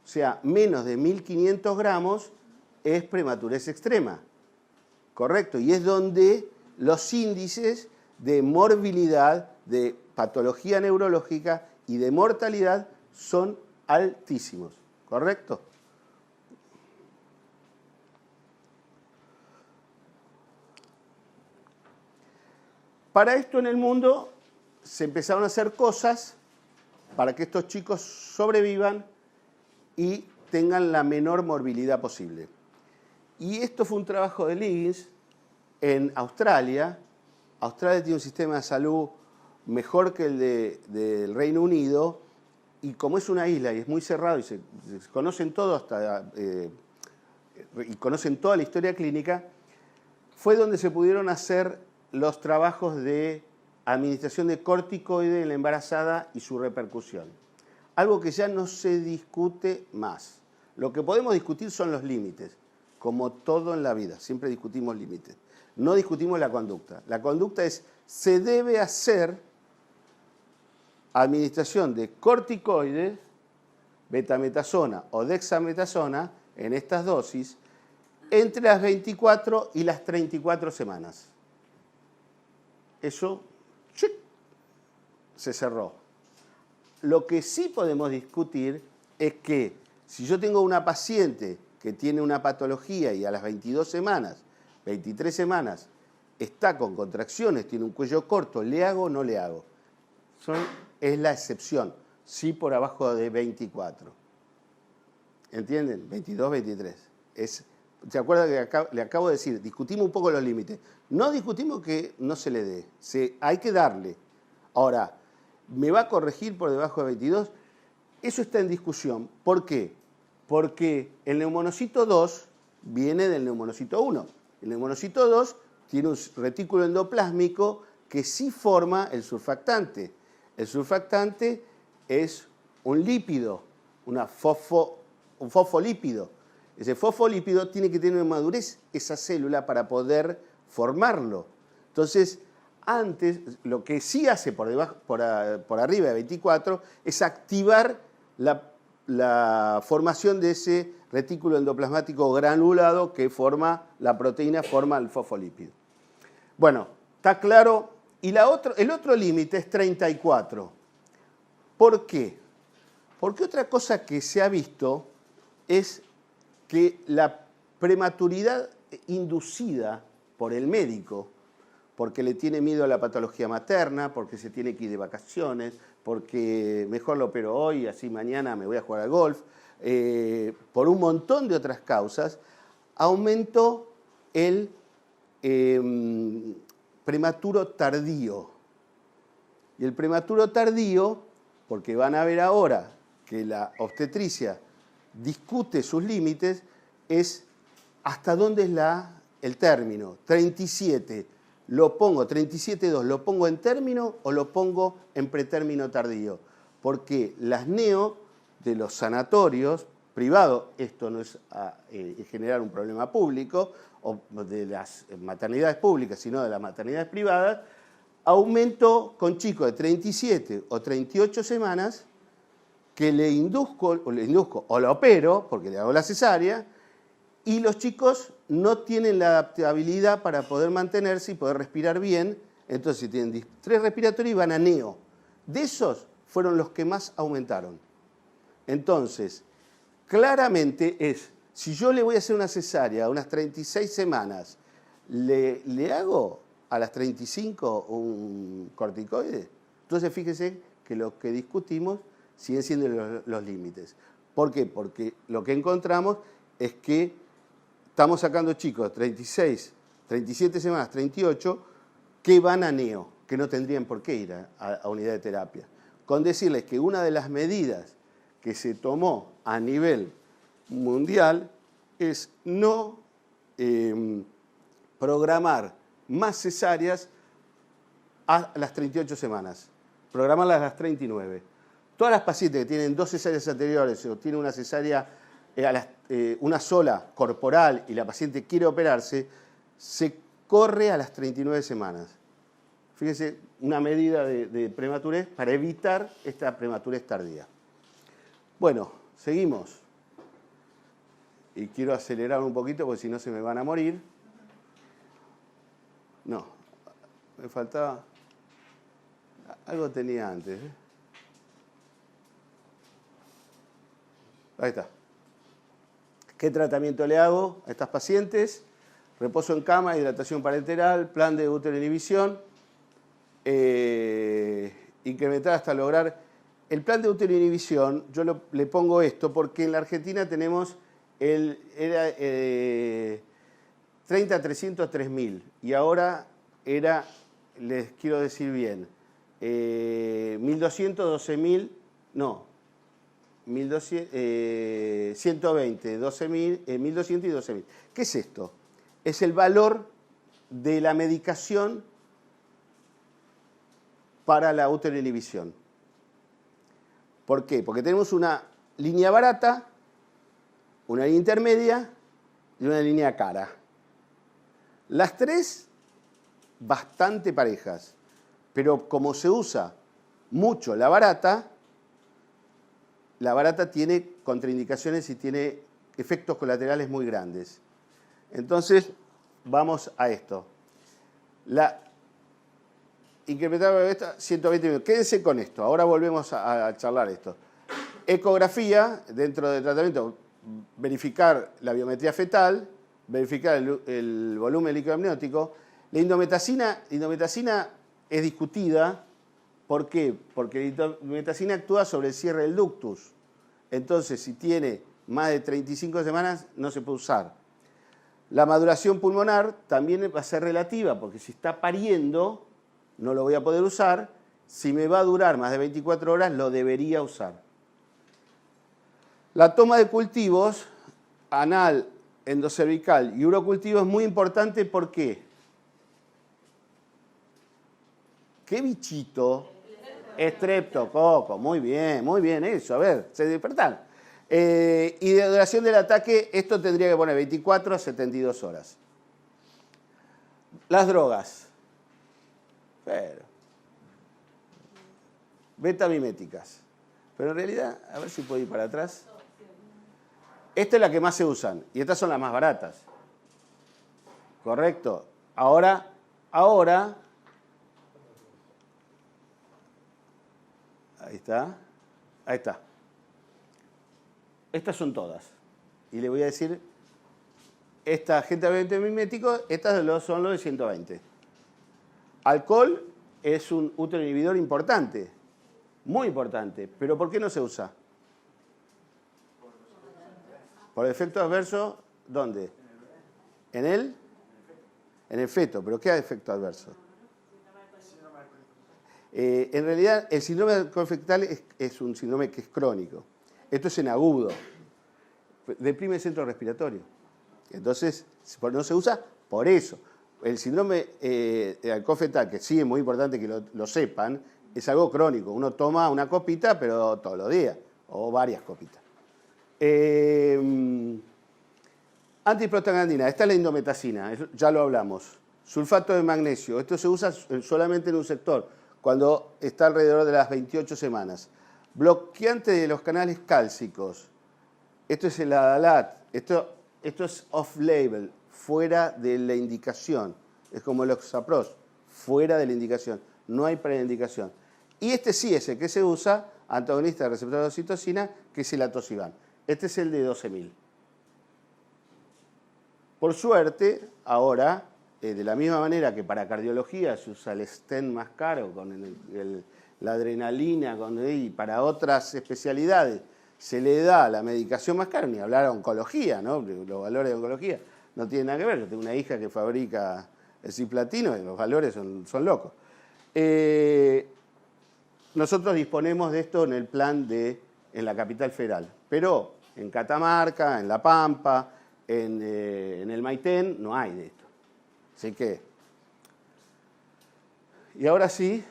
o sea, menos de 1.500 gramos es prematurez extrema, ¿correcto? Y es donde los índices de morbilidad, de patología neurológica y de mortalidad son altísimos, ¿correcto? Para esto en el mundo se empezaron a hacer cosas para que estos chicos sobrevivan y tengan la menor morbilidad posible. Y esto fue un trabajo de Liggins en Australia. Australia tiene un sistema de salud mejor que el del Reino Unido y como es una isla y es muy cerrado y se conocen todo y conocen toda la historia clínica, fue donde se pudieron hacer los trabajos de administración de corticoide en la embarazada y su repercusión. Algo que ya no se discute más. Lo que podemos discutir son los límites, como todo en la vida, siempre discutimos límites. No discutimos la conducta. La conducta es, se debe hacer administración de corticoides, betametasona o dexametasona, en estas dosis, entre las 24 y las 34 semanas. Eso se cerró. Lo que sí podemos discutir es que si yo tengo una paciente que tiene una patología y a las 22 semanas, 23 semanas, está con contracciones, tiene un cuello corto, ¿le hago o no le hago? Es la excepción, sí por abajo de 24. ¿Entienden? 22, 23. ¿Se acuerdan que le acabo de decir? Discutimos un poco los límites. No discutimos que no se le dé, hay que darle. Ahora, ¿me va a corregir por debajo de 22? Eso está en discusión. ¿Por qué? Porque el neumonocito 2 viene del neumonocito 1. El neumonocito 2 tiene un retículo endoplásmico que sí forma el surfactante. El surfactante es un lípido, un fosfolípido. Ese fosfolípido tiene que tener madurez esa célula para poder formarlo. Entonces, antes, lo que sí hace por arriba de 24 es activar la formación de ese retículo endoplasmático granulado que forma la proteína, forma el fosfolípido. Bueno, está claro. Y el otro límite es 34. ¿Por qué? Porque otra cosa que se ha visto es que la prematuridad inducida por el médico, porque le tiene miedo a la patología materna, porque se tiene que ir de vacaciones, porque mejor lo opero hoy, así mañana me voy a jugar al golf, por un montón de otras causas, aumentó el prematuro tardío. Y el prematuro tardío, porque van a ver ahora que la obstetricia discute sus límites, es hasta dónde es el término. 37, lo pongo, 37,2, ¿lo pongo en término o lo pongo en pretérmino tardío? Porque las neo de los sanatorios privados, esto no es generar un problema público, o de las maternidades públicas, sino de las maternidades privadas, aumento con chicos de 37 o 38 semanas que le induzco o lo opero, porque le hago la cesárea, y los chicos no tienen la adaptabilidad para poder mantenerse y poder respirar bien, entonces si tienen distrés respiratorio y van a neo. De esos fueron los que más aumentaron. Entonces, claramente si yo le voy a hacer una cesárea a unas 36 semanas, ¿le hago a las 35 un corticoide? Entonces fíjese que lo que discutimos siguen siendo los límites. ¿Por qué? Porque lo que encontramos es que estamos sacando chicos 36, 37 semanas, 38, que van a neo, que no tendrían por qué ir a unidad de terapia. Con decirles que una de las medidas que se tomó a nivel mundial es no programar más cesáreas a las 38 semanas, programarlas a las 39. Todas las pacientes que tienen 2 cesáreas anteriores o tienen una cesárea, una sola corporal y la paciente quiere operarse, se corre a las 39 semanas. Fíjese, una medida de prematurez para evitar esta prematurez tardía. Bueno, seguimos. Y quiero acelerar un poquito porque si no se me van a morir. No, me faltaba... Algo tenía antes. Ahí está. ¿Qué tratamiento le hago a estas pacientes? Reposo en cama, hidratación parenteral, plan de útero inhibición, incrementar hasta lograr... El plan de útero inhibición, yo le pongo esto porque en la Argentina tenemos 30, 300, 3000 y ahora les quiero decir bien, 1200, 12000, no, 120, 12.000, 1200 y 12.000. ¿Qué es esto? Es el valor de la medicación para la útero inhibición. ¿Por qué? Porque tenemos una línea barata, una línea intermedia y una línea cara. Las tres bastante parejas, pero como se usa mucho la barata tiene contraindicaciones y tiene efectos colaterales muy grandes. Entonces, vamos a esto. Incrementar 120 minutos. Quédense con esto. Ahora volvemos a charlar esto. Ecografía, dentro del tratamiento, verificar la biometría fetal, verificar el volumen líquido amniótico. La indometacina es discutida. ¿Por qué? Porque la indometacina actúa sobre el cierre del ductus. Entonces, si tiene más de 35 semanas, no se puede usar. La maduración pulmonar también va a ser relativa, porque si está pariendo, no lo voy a poder usar. Si me va a durar más de 24 horas, lo debería usar. La toma de cultivos, anal, endocervical y urocultivo es muy importante. ¿Por qué? ¿Qué bichito? Estreptococo. Muy bien eso. A ver, se despertan. Y de duración del ataque, esto tendría que poner 24 a 72 horas. Las drogas. Pero, beta-miméticas. Pero en realidad, a ver si puedo ir para atrás. Esta es la que más se usan y estas son las más baratas. ¿Correcto? Ahora, ahí está. Estas son todas. Y le voy a decir, esta gente de mimético, estas son los de 120. Alcohol es un útero inhibidor importante, muy importante, pero ¿por qué no se usa? ¿Por efecto adverso? ¿Dónde? ¿En él? en el feto, pero ¿qué efecto adverso? En realidad, el síndrome del alcohol fetal es un síndrome que es crónico. Esto es en agudo. Deprime el centro respiratorio. Entonces, no se usa por eso. El síndrome de alcohol fetal, que sí es muy importante que lo sepan, es algo crónico. Uno toma una copita, pero todos los días, o varias copitas. Antiprostaglandina, esta es la indometacina, ya lo hablamos. Sulfato de magnesio, esto se usa solamente en un sector, cuando está alrededor de las 28 semanas. Bloqueante de los canales cálcicos, esto es el Adalat, esto es off-label, fuera de la indicación, es como el Oxapros, fuera de la indicación, no hay preindicación. Y este sí es el que se usa, antagonista del receptor de oxitocina, que es el Atosiban. Este es el de 12.000. Por suerte, ahora, de la misma manera que para cardiología se usa el stent más caro, con la adrenalina, y para otras especialidades se le da la medicación más cara, ni hablar de oncología, ¿no? Los valores de oncología no tienen nada que ver. Yo tengo una hija que fabrica el cisplatino y los valores son locos. Nosotros disponemos de esto en el plan en la capital federal, pero en Catamarca, en La Pampa, en el Maitén, no hay de esto. Así que, y ahora sí,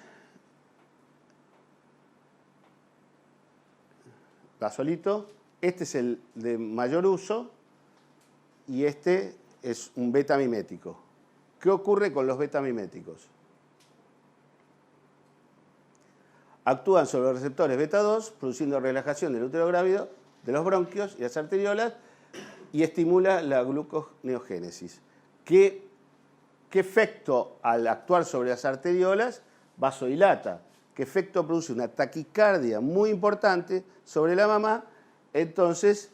va solito. Este es el de mayor uso y este es un beta-mimético. ¿Qué ocurre con los beta-miméticos? Actúan sobre los receptores beta-2, produciendo relajación del útero grávido, de los bronquios y las arteriolas, y estimula la gluconeogénesis. ¿Qué efecto al actuar sobre las arteriolas? Vasodilata. ¿Qué efecto produce? Una taquicardia muy importante sobre la mamá. Entonces,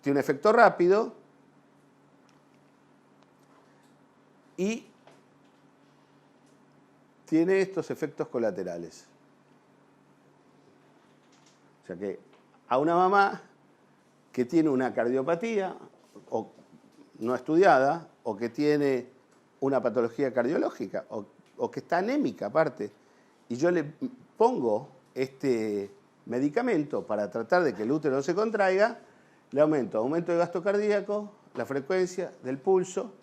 tiene un efecto rápido y tiene estos efectos colaterales. O sea que a una mamá que tiene una cardiopatía o no estudiada, o que tiene una patología cardiológica, o que está anémica aparte, y yo le pongo este medicamento para tratar de que el útero no se contraiga, le aumento de gasto cardíaco, la frecuencia del pulso.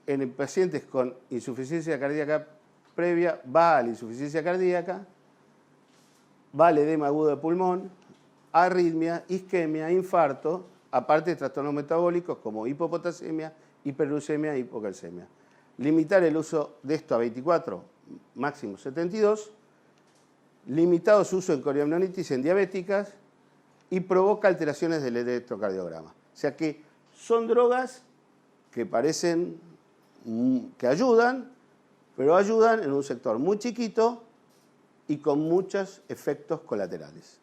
En pacientes con insuficiencia cardíaca previa va a la insuficiencia cardíaca, va al edema agudo de pulmón, arritmia, isquemia, infarto, aparte de trastornos metabólicos como hipopotasemia, hiperglucemia e hipocalcemia. Limitar el uso de esto a 24, máximo 72. Limitado su uso en coriamnionitis en diabéticas y provoca alteraciones del electrocardiograma. O sea que son drogas que parecen que ayudan, pero ayudan en un sector muy chiquito y con muchos efectos colaterales.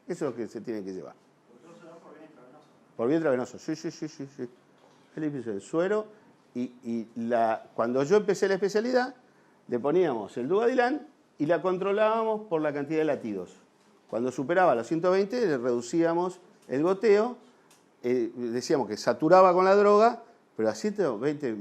Eso es lo que se tiene que llevar. Por vía intravenosa, sí. El suero. Cuando yo empecé la especialidad, le poníamos el Dugadilán y la controlábamos por la cantidad de latidos. Cuando superaba los 120, le reducíamos el goteo, decíamos que saturaba con la droga, pero a 120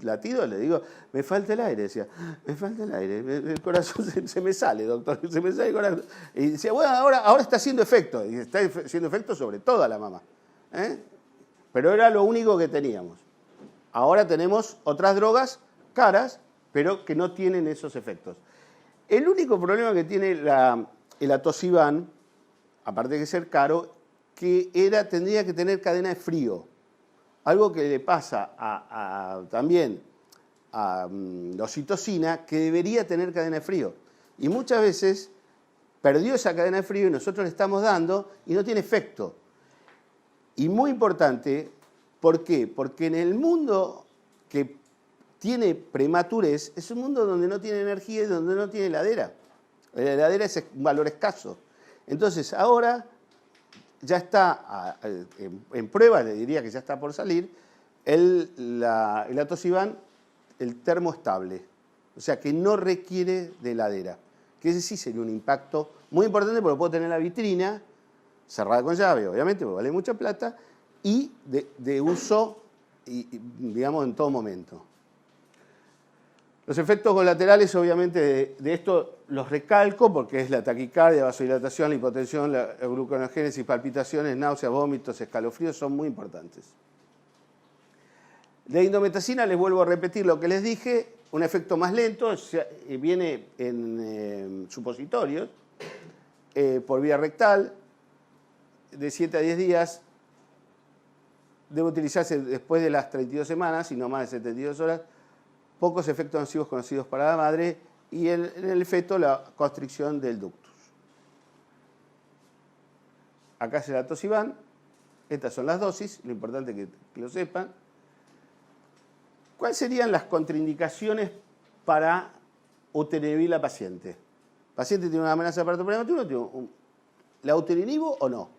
latidos le digo, me falta el aire, decía, me falta el aire, el corazón se me sale, doctor, se me sale el corazón. Y decía, bueno, ahora está haciendo efecto, y está haciendo efecto sobre toda la mamá. Pero era lo único que teníamos. Ahora tenemos otras drogas caras, pero que no tienen esos efectos. El único problema que tiene el Atosiban, aparte de que ser caro, que tendría que tener cadena de frío. Algo que le pasa también a la oxitocina, que debería tener cadena de frío. Y muchas veces perdió esa cadena de frío y nosotros le estamos dando y no tiene efecto. Y muy importante, ¿por qué? Porque en el mundo que tiene prematurez, es un mundo donde no tiene energía y donde no tiene heladera. La heladera es un valor escaso. Entonces, ahora ya está en prueba, le diría que ya está por salir, el Atosiban, el termoestable. O sea, que no requiere de heladera. Que ese sí sería un impacto muy importante porque lo puedo tener en la vitrina, cerrada con llave, obviamente, porque vale mucha plata, y de uso digamos, en todo momento. Los efectos colaterales, obviamente, de esto los recalco porque es la taquicardia, vasodilatación, la hipotensión, la gluconeogénesis, palpitaciones, náuseas, vómitos, escalofríos, son muy importantes. De indometacina les vuelvo a repetir lo que les dije, un efecto más lento, viene en supositorios, por vía rectal, de 7 a 10 días, debe utilizarse después de las 32 semanas y no más de 72 horas, pocos efectos nocivos conocidos para la madre y en el feto la constricción del ductus. Acá se la tosiban, estas son las dosis, lo importante es que lo sepan. ¿Cuáles serían las contraindicaciones para uteroinhibir la paciente? ¿El paciente tiene una amenaza de parto prematuro? ¿La uteroinhibo o no?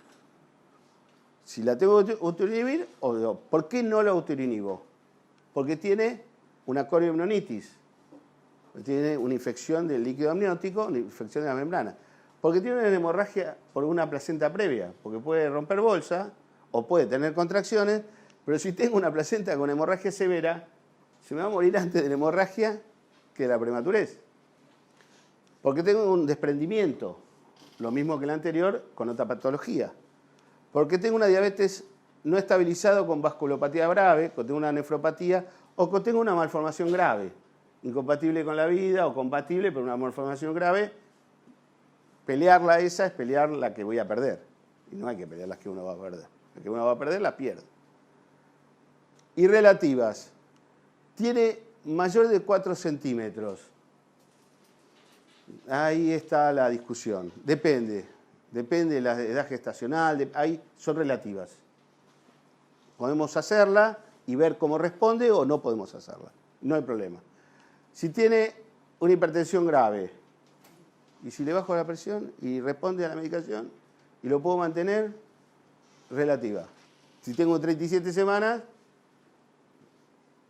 Si la tengo que uteroinhibir, ¿por qué no la uteroinhibo? Porque tiene una coriopneumonitis, tiene una infección del líquido amniótico, una infección de la membrana. Porque tiene una hemorragia por una placenta previa, porque puede romper bolsa o puede tener contracciones, pero si tengo una placenta con hemorragia severa, se me va a morir antes de la hemorragia que de la prematurez. Porque tengo un desprendimiento, lo mismo que el anterior, con otra patología. Porque tengo una diabetes no estabilizado con vasculopatía grave, o tengo una nefropatía, o que tengo una malformación grave, incompatible con la vida o compatible, pero una malformación grave. Pelearla esa es pelear la que voy a perder. Y no hay que pelear las que uno va a perder. La que uno va a perder la pierde. Y relativas. Tiene mayor de 4 centímetros. Ahí está la discusión. Depende de la edad gestacional, ahí son relativas. Podemos hacerla y ver cómo responde o no podemos hacerla. No hay problema. Si tiene una hipertensión grave y si le bajo la presión y responde a la medicación y lo puedo mantener, relativa. Si tengo 37 semanas,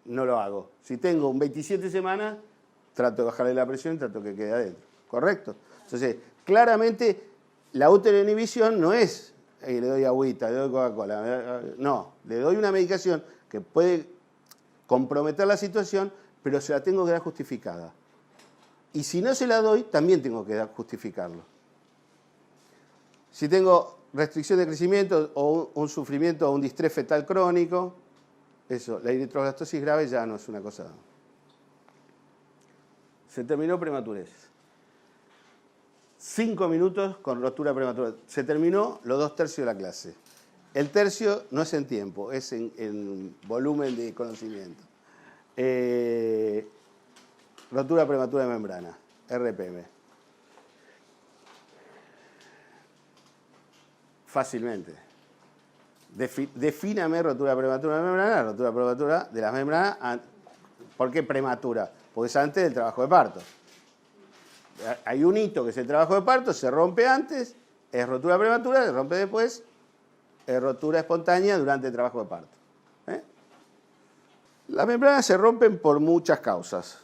no lo hago. Si tengo un 27 semanas, trato de bajarle la presión y trato que quede adentro. ¿Correcto? Entonces, claramente, la uteroinhibición no es le doy agüita, le doy Coca-Cola. No, le doy una medicación que puede comprometer la situación, pero se la tengo que dar justificada. Y si no se la doy, también tengo que justificarlo. Si tengo restricción de crecimiento o un sufrimiento o un distrés fetal crónico, eso, la eritroblastosis grave ya no es una cosa. Se terminó prematurez. 5 minutos con rotura prematura. Se terminó los 2/3 de la clase. El tercio no es en tiempo, es en volumen de conocimiento. Rotura prematura de membrana, RPM. Fácilmente. Defíname rotura prematura de membrana, rotura prematura de las membranas. ¿Por qué prematura? Porque es antes del trabajo de parto. Hay un hito que es el trabajo de parto, se rompe antes, es rotura prematura, se rompe después, es rotura espontánea durante el trabajo de parto. Las membranas se rompen por muchas causas.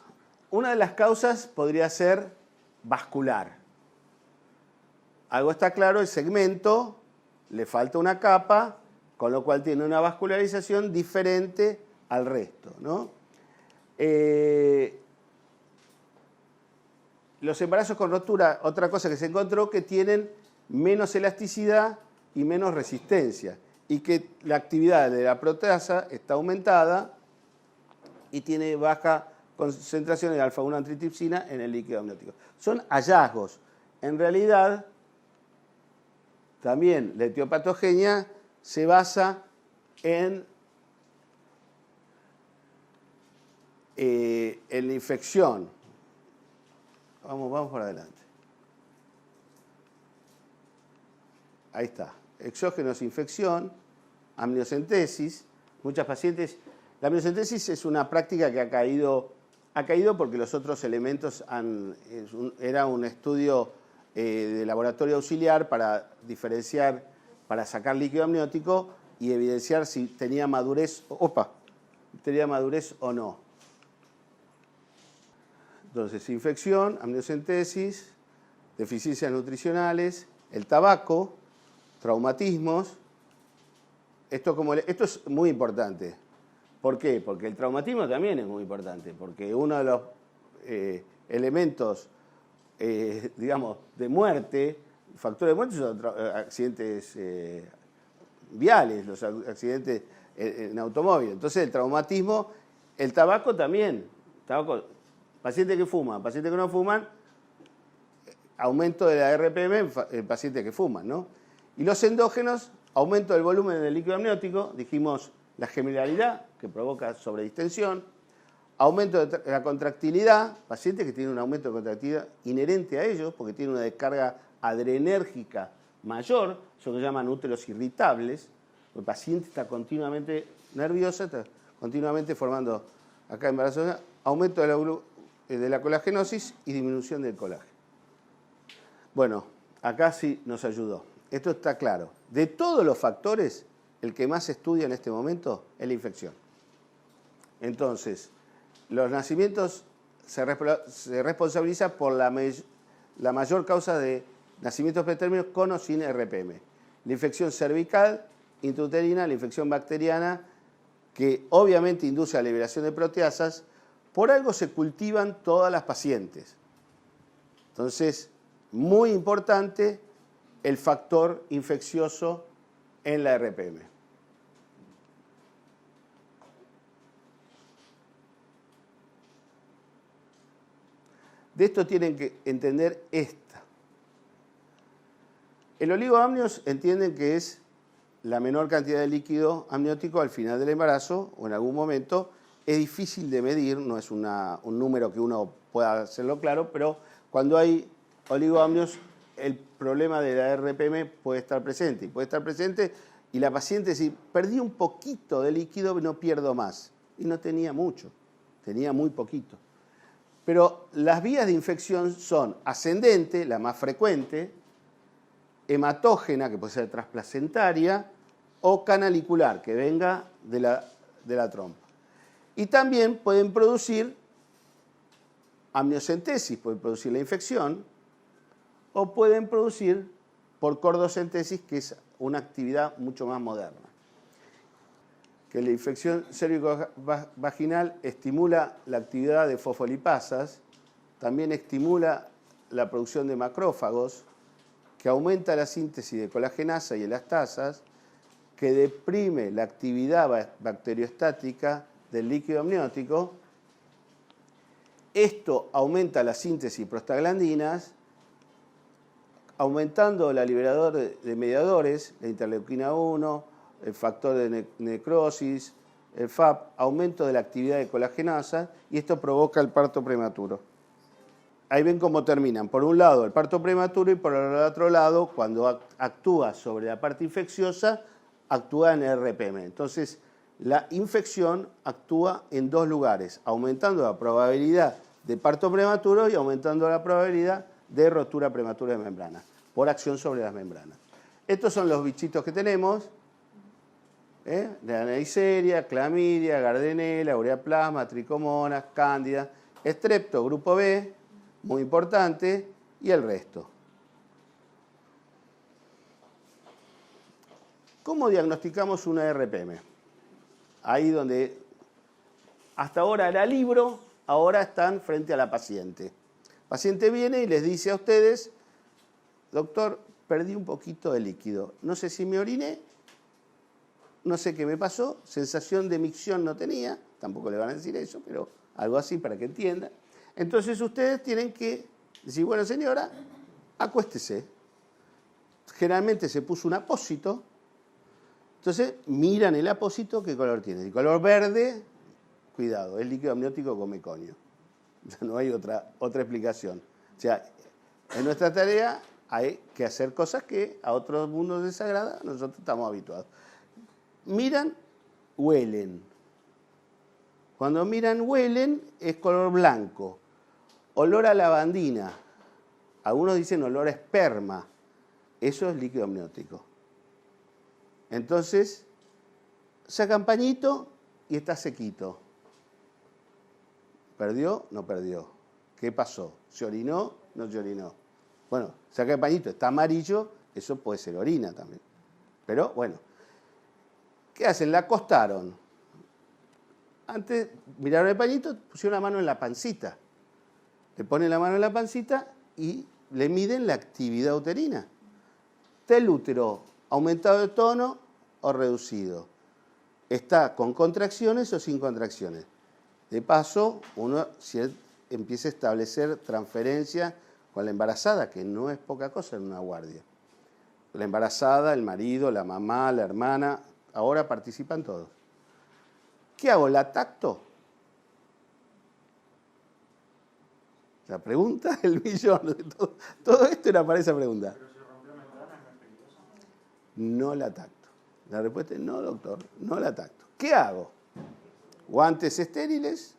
Una de las causas podría ser vascular. Algo está claro, el segmento le falta una capa, con lo cual tiene una vascularización diferente al resto, ¿no? Los embarazos con rotura, otra cosa que se encontró, que tienen menos elasticidad y menos resistencia, y que la actividad de la proteasa está aumentada y tiene baja concentración de alfa-1 antitripsina en el líquido amniótico. Son hallazgos. En realidad, también la etiopatogenia se basa en la infección. Vamos por adelante. Ahí está. Exógenos, infección, amniocentesis. Muchas pacientes. La amniocentesis es una práctica que ha caído porque los otros elementos era un estudio de laboratorio auxiliar para diferenciar, para sacar líquido amniótico y evidenciar si tenía madurez, tenía madurez o no. Entonces, infección, amniocentesis, deficiencias nutricionales, el tabaco, traumatismos. Esto es muy importante. ¿Por qué? Porque el traumatismo también es muy importante, porque uno de los elementos, digamos, de muerte, factores de muerte son accidentes viales, los accidentes en automóvil. Entonces el traumatismo, el tabaco también, pacientes que fuman, pacientes que no fuman, aumento de la RPM en pacientes que fuman, ¿no? Y los endógenos, aumento del volumen del líquido amniótico, dijimos la gemelaridad, que provoca sobredistensión, aumento de la contractilidad, pacientes que tienen un aumento de contractilidad inherente a ellos, porque tienen una descarga adrenérgica mayor, eso que llaman úteros irritables, el paciente está continuamente nervioso, está continuamente formando acá embarazo, aumento de la colagenosis y disminución del colágeno. Bueno, acá sí nos ayudó. Esto está claro. De todos los factores, el que más se estudia en este momento es la infección. Entonces, los nacimientos se responsabiliza por la mayor causa de nacimientos pretérminos con o sin RPM. La infección cervical, intrauterina, la infección bacteriana, que obviamente induce a la liberación de proteasas, por algo se cultivan todas las pacientes. Entonces, muy importante el factor infeccioso en la RPM. De esto tienen que entender esta. El oligoamnios entienden que es la menor cantidad de líquido amniótico al final del embarazo o en algún momento. Es difícil de medir, no es un número que uno pueda hacerlo claro, pero cuando hay oligoamnios, el problema de la RPM puede estar presente. Y la paciente dice, perdí un poquito de líquido, no pierdo más. Y no tenía mucho, tenía muy poquito. Pero las vías de infección son ascendente, la más frecuente, hematógena, que puede ser transplacentaria, o canalicular, que venga de la trompa. Y también pueden producir amniocentesis, pueden producir la infección, o pueden producir por cordocentesis, que es una actividad mucho más moderna. Que la infección cérvico-vaginal estimula la actividad de fosfolipasas, también estimula la producción de macrófagos, que aumenta la síntesis de colagenasa y elastasas, que deprime la actividad bacteriostática del líquido amniótico. Esto aumenta la síntesis de prostaglandinas, aumentando la liberador de mediadores, la interleuquina 1, el factor de necrosis, el FAP, aumento de la actividad de colagenasa, y esto provoca el parto prematuro. Ahí ven cómo terminan. Por un lado el parto prematuro y por el otro lado, cuando actúa sobre la parte infecciosa, actúa en RPM. Entonces, la infección actúa en dos lugares, aumentando la probabilidad de parto prematuro y aumentando la probabilidad de rotura prematura de membrana, por acción sobre las membranas. Estos son los bichitos que tenemos, de la Neisseria, clamidia, Gardnerella, ureaplasma, tricomonas, cándida, estrepto, grupo B, muy importante, y el resto. ¿Cómo diagnosticamos una RPM? Ahí donde hasta ahora era libro, ahora están frente a la paciente. El paciente viene y les dice a ustedes, doctor, perdí un poquito de líquido. No sé si me oriné, no sé qué me pasó, sensación de micción no tenía, tampoco le van a decir eso, pero algo así para que entiendan. Entonces ustedes tienen que decir, bueno señora, acuéstese. Generalmente se puso un apósito, entonces miran el apósito, ¿qué color tiene? El color verde, cuidado, es líquido amniótico con meconio. No hay otra explicación. O sea, en nuestra tarea hay que hacer cosas que a otros mundos desagradan, nosotros estamos habituados. Miran, huelen. Cuando miran, huelen, es color blanco. Olor a lavandina. Algunos dicen olor a esperma. Eso es líquido amniótico. Entonces, sacan pañito y está sequito. ¿Perdió? No perdió. ¿Qué pasó? ¿Se orinó? No se orinó. Bueno, saca el pañito, está amarillo, eso puede ser orina también. Pero bueno, ¿qué hacen? La acostaron. Antes miraron el pañito, pusieron la mano en la pancita. Le ponen la mano en la pancita y le miden la actividad uterina. ¿Está el útero aumentado de tono o reducido? ¿Está con contracciones o sin contracciones? De paso, uno si empieza a establecer transferencia con la embarazada, que no es poca cosa en una guardia. La embarazada, el marido, la mamá, la hermana, ahora participan todos. ¿Qué hago? ¿La tacto? La pregunta del millón. Todo esto era para esa pregunta. Pero si rompió membrana, ¿no es peligroso? No la tacto. La respuesta es no, doctor, no la tacto. ¿Qué hago? Guantes estériles,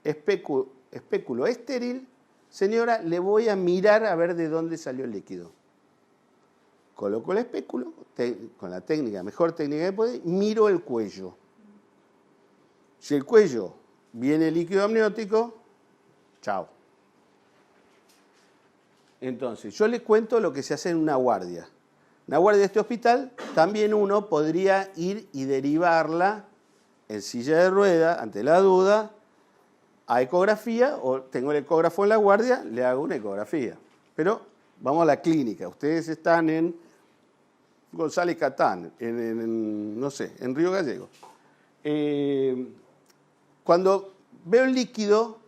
espéculo estéril. Señora, le voy a mirar a ver de dónde salió el líquido. Coloco el espéculo, con la técnica, mejor técnica que puede, miro el cuello. Si el cuello viene líquido amniótico, chao. Entonces, yo les cuento lo que se hace en una guardia. En una guardia de este hospital, también uno podría ir y derivarla en silla de rueda, ante la duda, a ecografía, o tengo el ecógrafo en la guardia, le hago una ecografía. Pero vamos a la clínica. Ustedes están en González Catán, no sé, en Río Gallegos. Cuando veo el líquido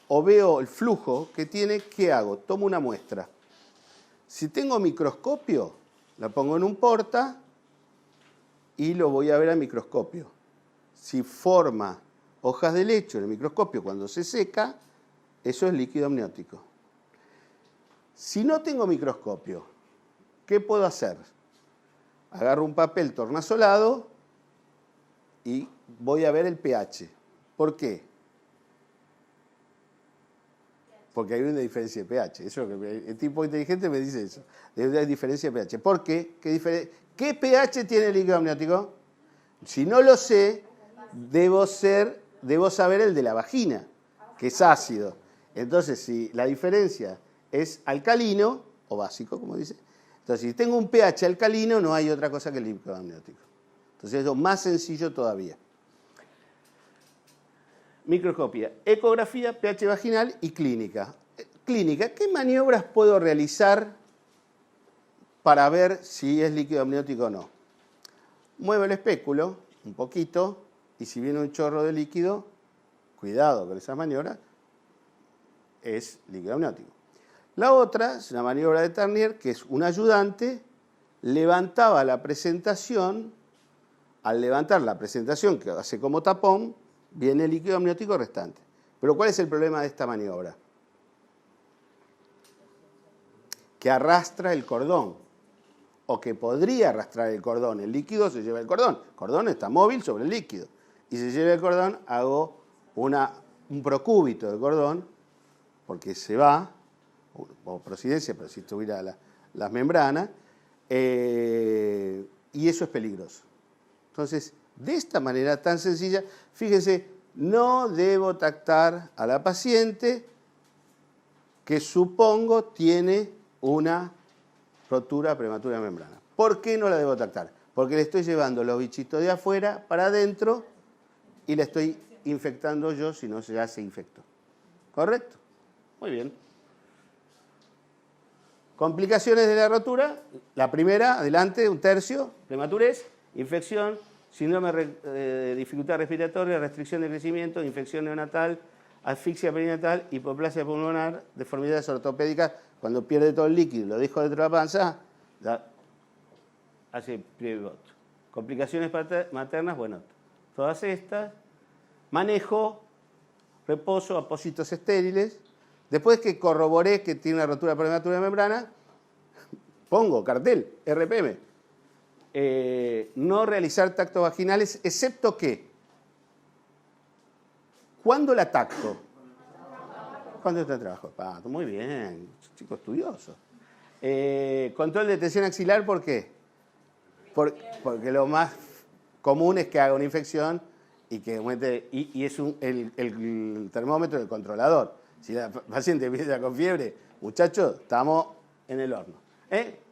o veo el flujo que tiene, ¿qué hago? Tomo una muestra. Si tengo microscopio, la pongo en un porta y lo voy a ver al microscopio. Si forma hojas de lecho en el microscopio cuando se seca, eso es líquido amniótico. Si no tengo microscopio, ¿qué puedo hacer? Agarro un papel tornasolado y voy a ver el pH. ¿Por qué? Porque hay una diferencia de pH. Eso es lo que el tipo inteligente me dice eso. Hay una diferencia de pH. ¿Por qué? ¿Qué pH tiene el líquido amniótico? Si no lo sé, debo saber el de la vagina, que es ácido. Entonces, si la diferencia es alcalino, o básico, como dice, entonces si tengo un pH alcalino, no hay otra cosa que el líquido amniótico. Entonces es lo más sencillo todavía. Microscopía, ecografía, pH vaginal y clínica. Clínica, ¿qué maniobras puedo realizar para ver si es líquido amniótico o no? Muevo el espéculo un poquito y si viene un chorro de líquido, cuidado con esa maniobra, es líquido amniótico. La otra es una maniobra de Turner, que es un ayudante, levantaba la presentación, al levantar la presentación, que hace como tapón, viene el líquido amniótico restante. Pero ¿cuál es el problema de esta maniobra? Que arrastra el cordón, o que podría arrastrar el cordón. El líquido se lleva el cordón. El cordón está móvil sobre el líquido. Y se lleva el cordón, hago un procúbito de cordón, porque se va, o prosidencia, pero si tuviera las membranas, y eso es peligroso. Entonces, de esta manera tan sencilla, fíjense, no debo tactar a la paciente que supongo tiene una rotura prematura de membrana. ¿Por qué no la debo tactar? Porque le estoy llevando los bichitos de afuera para adentro y la estoy infectando yo si no ya se infectó. ¿Correcto? Muy bien. Complicaciones de la rotura. La primera, adelante, 1/3, prematurez, infección, síndrome de dificultad respiratoria, restricción de crecimiento, infección neonatal, asfixia perinatal, hipoplasia pulmonar, deformidades ortopédicas. Cuando pierde todo el líquido, lo dejo dentro de la panza, hace pivot. Complicaciones maternas, bueno, todas estas. Manejo, reposo, apósitos estériles. Después que corroboré que tiene una rotura prematura de membrana, pongo cartel, RPM. No realizar tactos vaginales, excepto que, ¿cuándo la tacto? Cuando está en trabajo. Muy bien, chico estudioso. Control de tensión axilar, ¿por qué? Porque lo más común es que haga una infección y que aumente, y es el termómetro del controlador. Si la paciente empieza con fiebre, muchachos, estamos en el horno.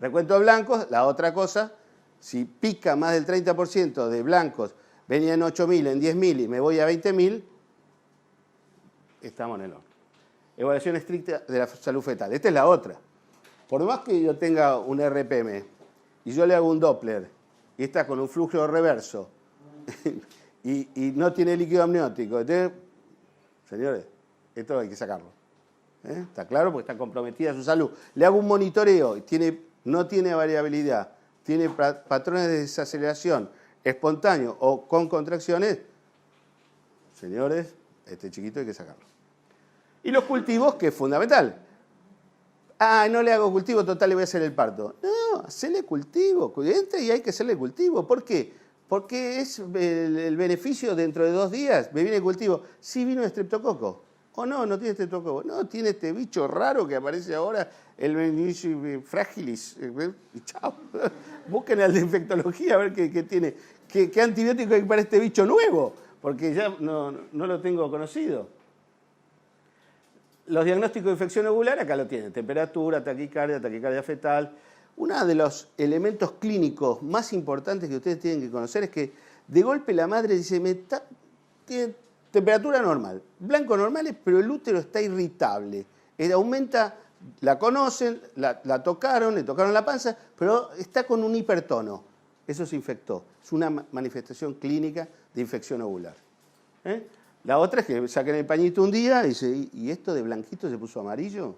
Recuento de blancos, la otra cosa, si pica más del 30% de blancos venía en 8.000, en 10.000 y me voy a 20.000, estamos en el horno. Evaluación estricta de la salud fetal. Esta es la otra. Por más que yo tenga un RPM y yo le hago un Doppler y está con un flujo reverso y no tiene líquido amniótico, entonces, señores, esto hay que sacarlo. ¿Está claro? Porque está comprometida su salud. Le hago un monitoreo y no tiene variabilidad, tiene patrones de desaceleración espontáneo o con contracciones, señores, este chiquito hay que sacarlo. Y los cultivos, que es fundamental. No le hago cultivo, total, le voy a hacer el parto. No, hacerle cultivo, entra y hay que hacerle cultivo. ¿Por qué? Porque es el beneficio dentro de 2 días. Me viene el cultivo. Sí, vino el estreptococo. O no, no tiene estreptococo. No, tiene este bicho raro que aparece ahora, el Meningitis fragilis. Y chao. Busquen al de infectología a ver qué tiene. ¿Qué antibiótico hay para este bicho nuevo? Porque ya no lo tengo conocido. Los diagnósticos de infección ovular acá lo tienen. Temperatura, taquicardia fetal. Uno de los elementos clínicos más importantes que ustedes tienen que conocer es que de golpe la madre dice, tiene temperatura normal, blanco normales, pero el útero está irritable. Aumenta, la conocen, la tocaron, le tocaron la panza, pero está con un hipertono. Eso se infectó. Es una manifestación clínica de infección ovular. La otra es que saquen el pañito un día y dice, ¿y esto de blanquito se puso amarillo?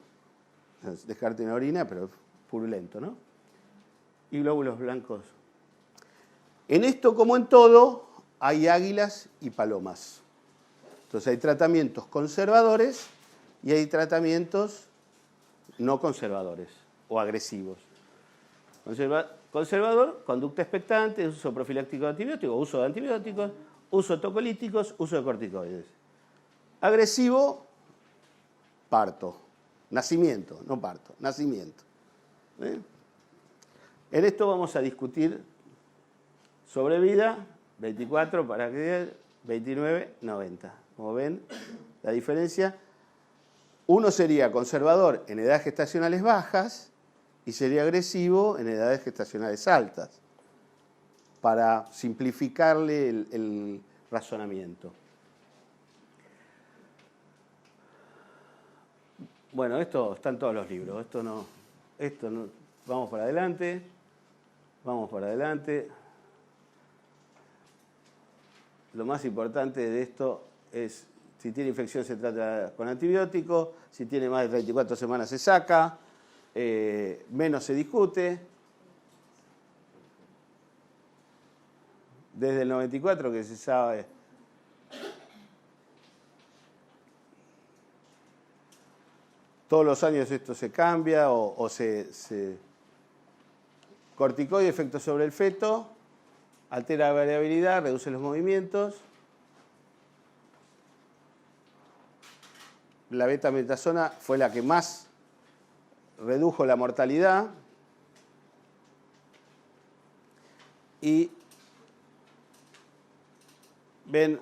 Dejarte una orina, pero purulento, ¿no? Y glóbulos blancos. En esto, como en todo, hay águilas y palomas. Entonces hay tratamientos conservadores y hay tratamientos no conservadores o agresivos. Conservador, conducta expectante, uso profiláctico de antibióticos, uso de antibióticos, uso de tocolíticos, uso de corticoides. Agresivo, parto. Nacimiento, no parto, nacimiento. En esto vamos a discutir sobre vida, 24 para que 29, 90. Como ven, la diferencia, uno sería conservador en edades gestacionales bajas y sería agresivo en edades gestacionales altas, para simplificarle el razonamiento. Bueno, esto está en todos los libros, esto no, vamos para adelante, Lo más importante de esto es, si tiene infección se trata con antibióticos, si tiene más de 34 semanas se saca, menos se discute. Desde el 94 que se sabe. Todos los años esto se cambia o se corticoide, efecto sobre el feto, altera la variabilidad, reduce los movimientos. La betametasona fue la que más redujo la mortalidad. Y ven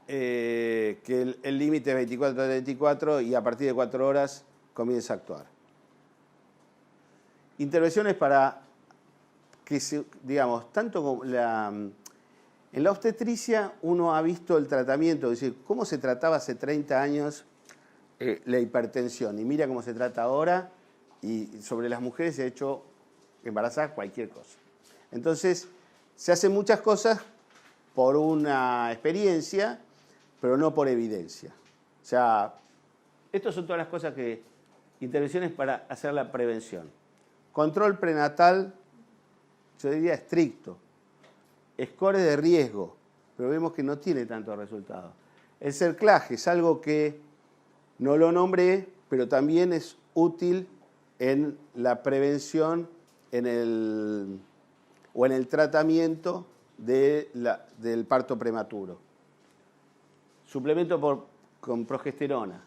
que el límite es 24 a 34 y a partir de 4 horas comienza a actuar. Intervenciones para que, digamos, tanto como en la obstetricia uno ha visto el tratamiento, es decir, cómo se trataba hace 30 años la hipertensión y mira cómo se trata ahora y sobre las mujeres se ha hecho embarazar cualquier cosa. Entonces, se hacen muchas cosas por una experiencia, pero no por evidencia. O sea, estas son todas las cosas intervenciones para hacer la prevención. Control prenatal, yo diría estricto. Scores de riesgo, pero vemos que no tiene tantos resultados. El cerclaje es algo que no lo nombré, pero también es útil en la prevención o en el tratamiento del parto prematuro. Suplemento con progesterona,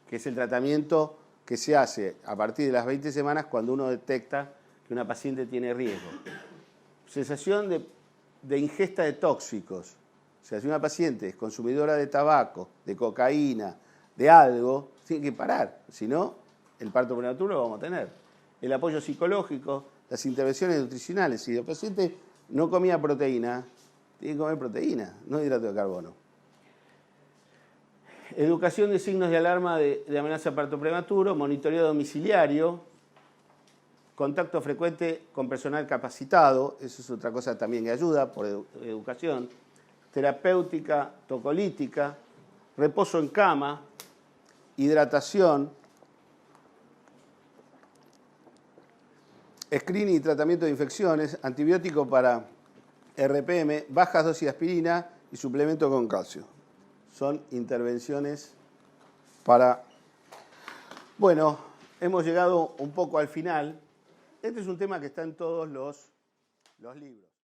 que es el tratamiento que se hace a partir de las 20 semanas cuando uno detecta que una paciente tiene riesgo. Cesación de ingesta de tóxicos. O sea, si una paciente es consumidora de tabaco, de cocaína, de algo, tiene que parar. Si no, el parto prematuro lo vamos a tener. El apoyo psicológico, las intervenciones nutricionales. Si el paciente no comía proteína, Tiene que comer proteína, no hidrato de carbono. Educación de signos de alarma de amenaza de parto prematuro, monitoreo domiciliario, contacto frecuente con personal capacitado, eso es otra cosa también que ayuda por educación, terapéutica tocolítica, reposo en cama, hidratación, screening y tratamiento de infecciones, antibiótico para RPM, bajas dosis de aspirina y suplemento con calcio. Son intervenciones para... Bueno, hemos llegado un poco al final. Este es un tema que está en todos los libros.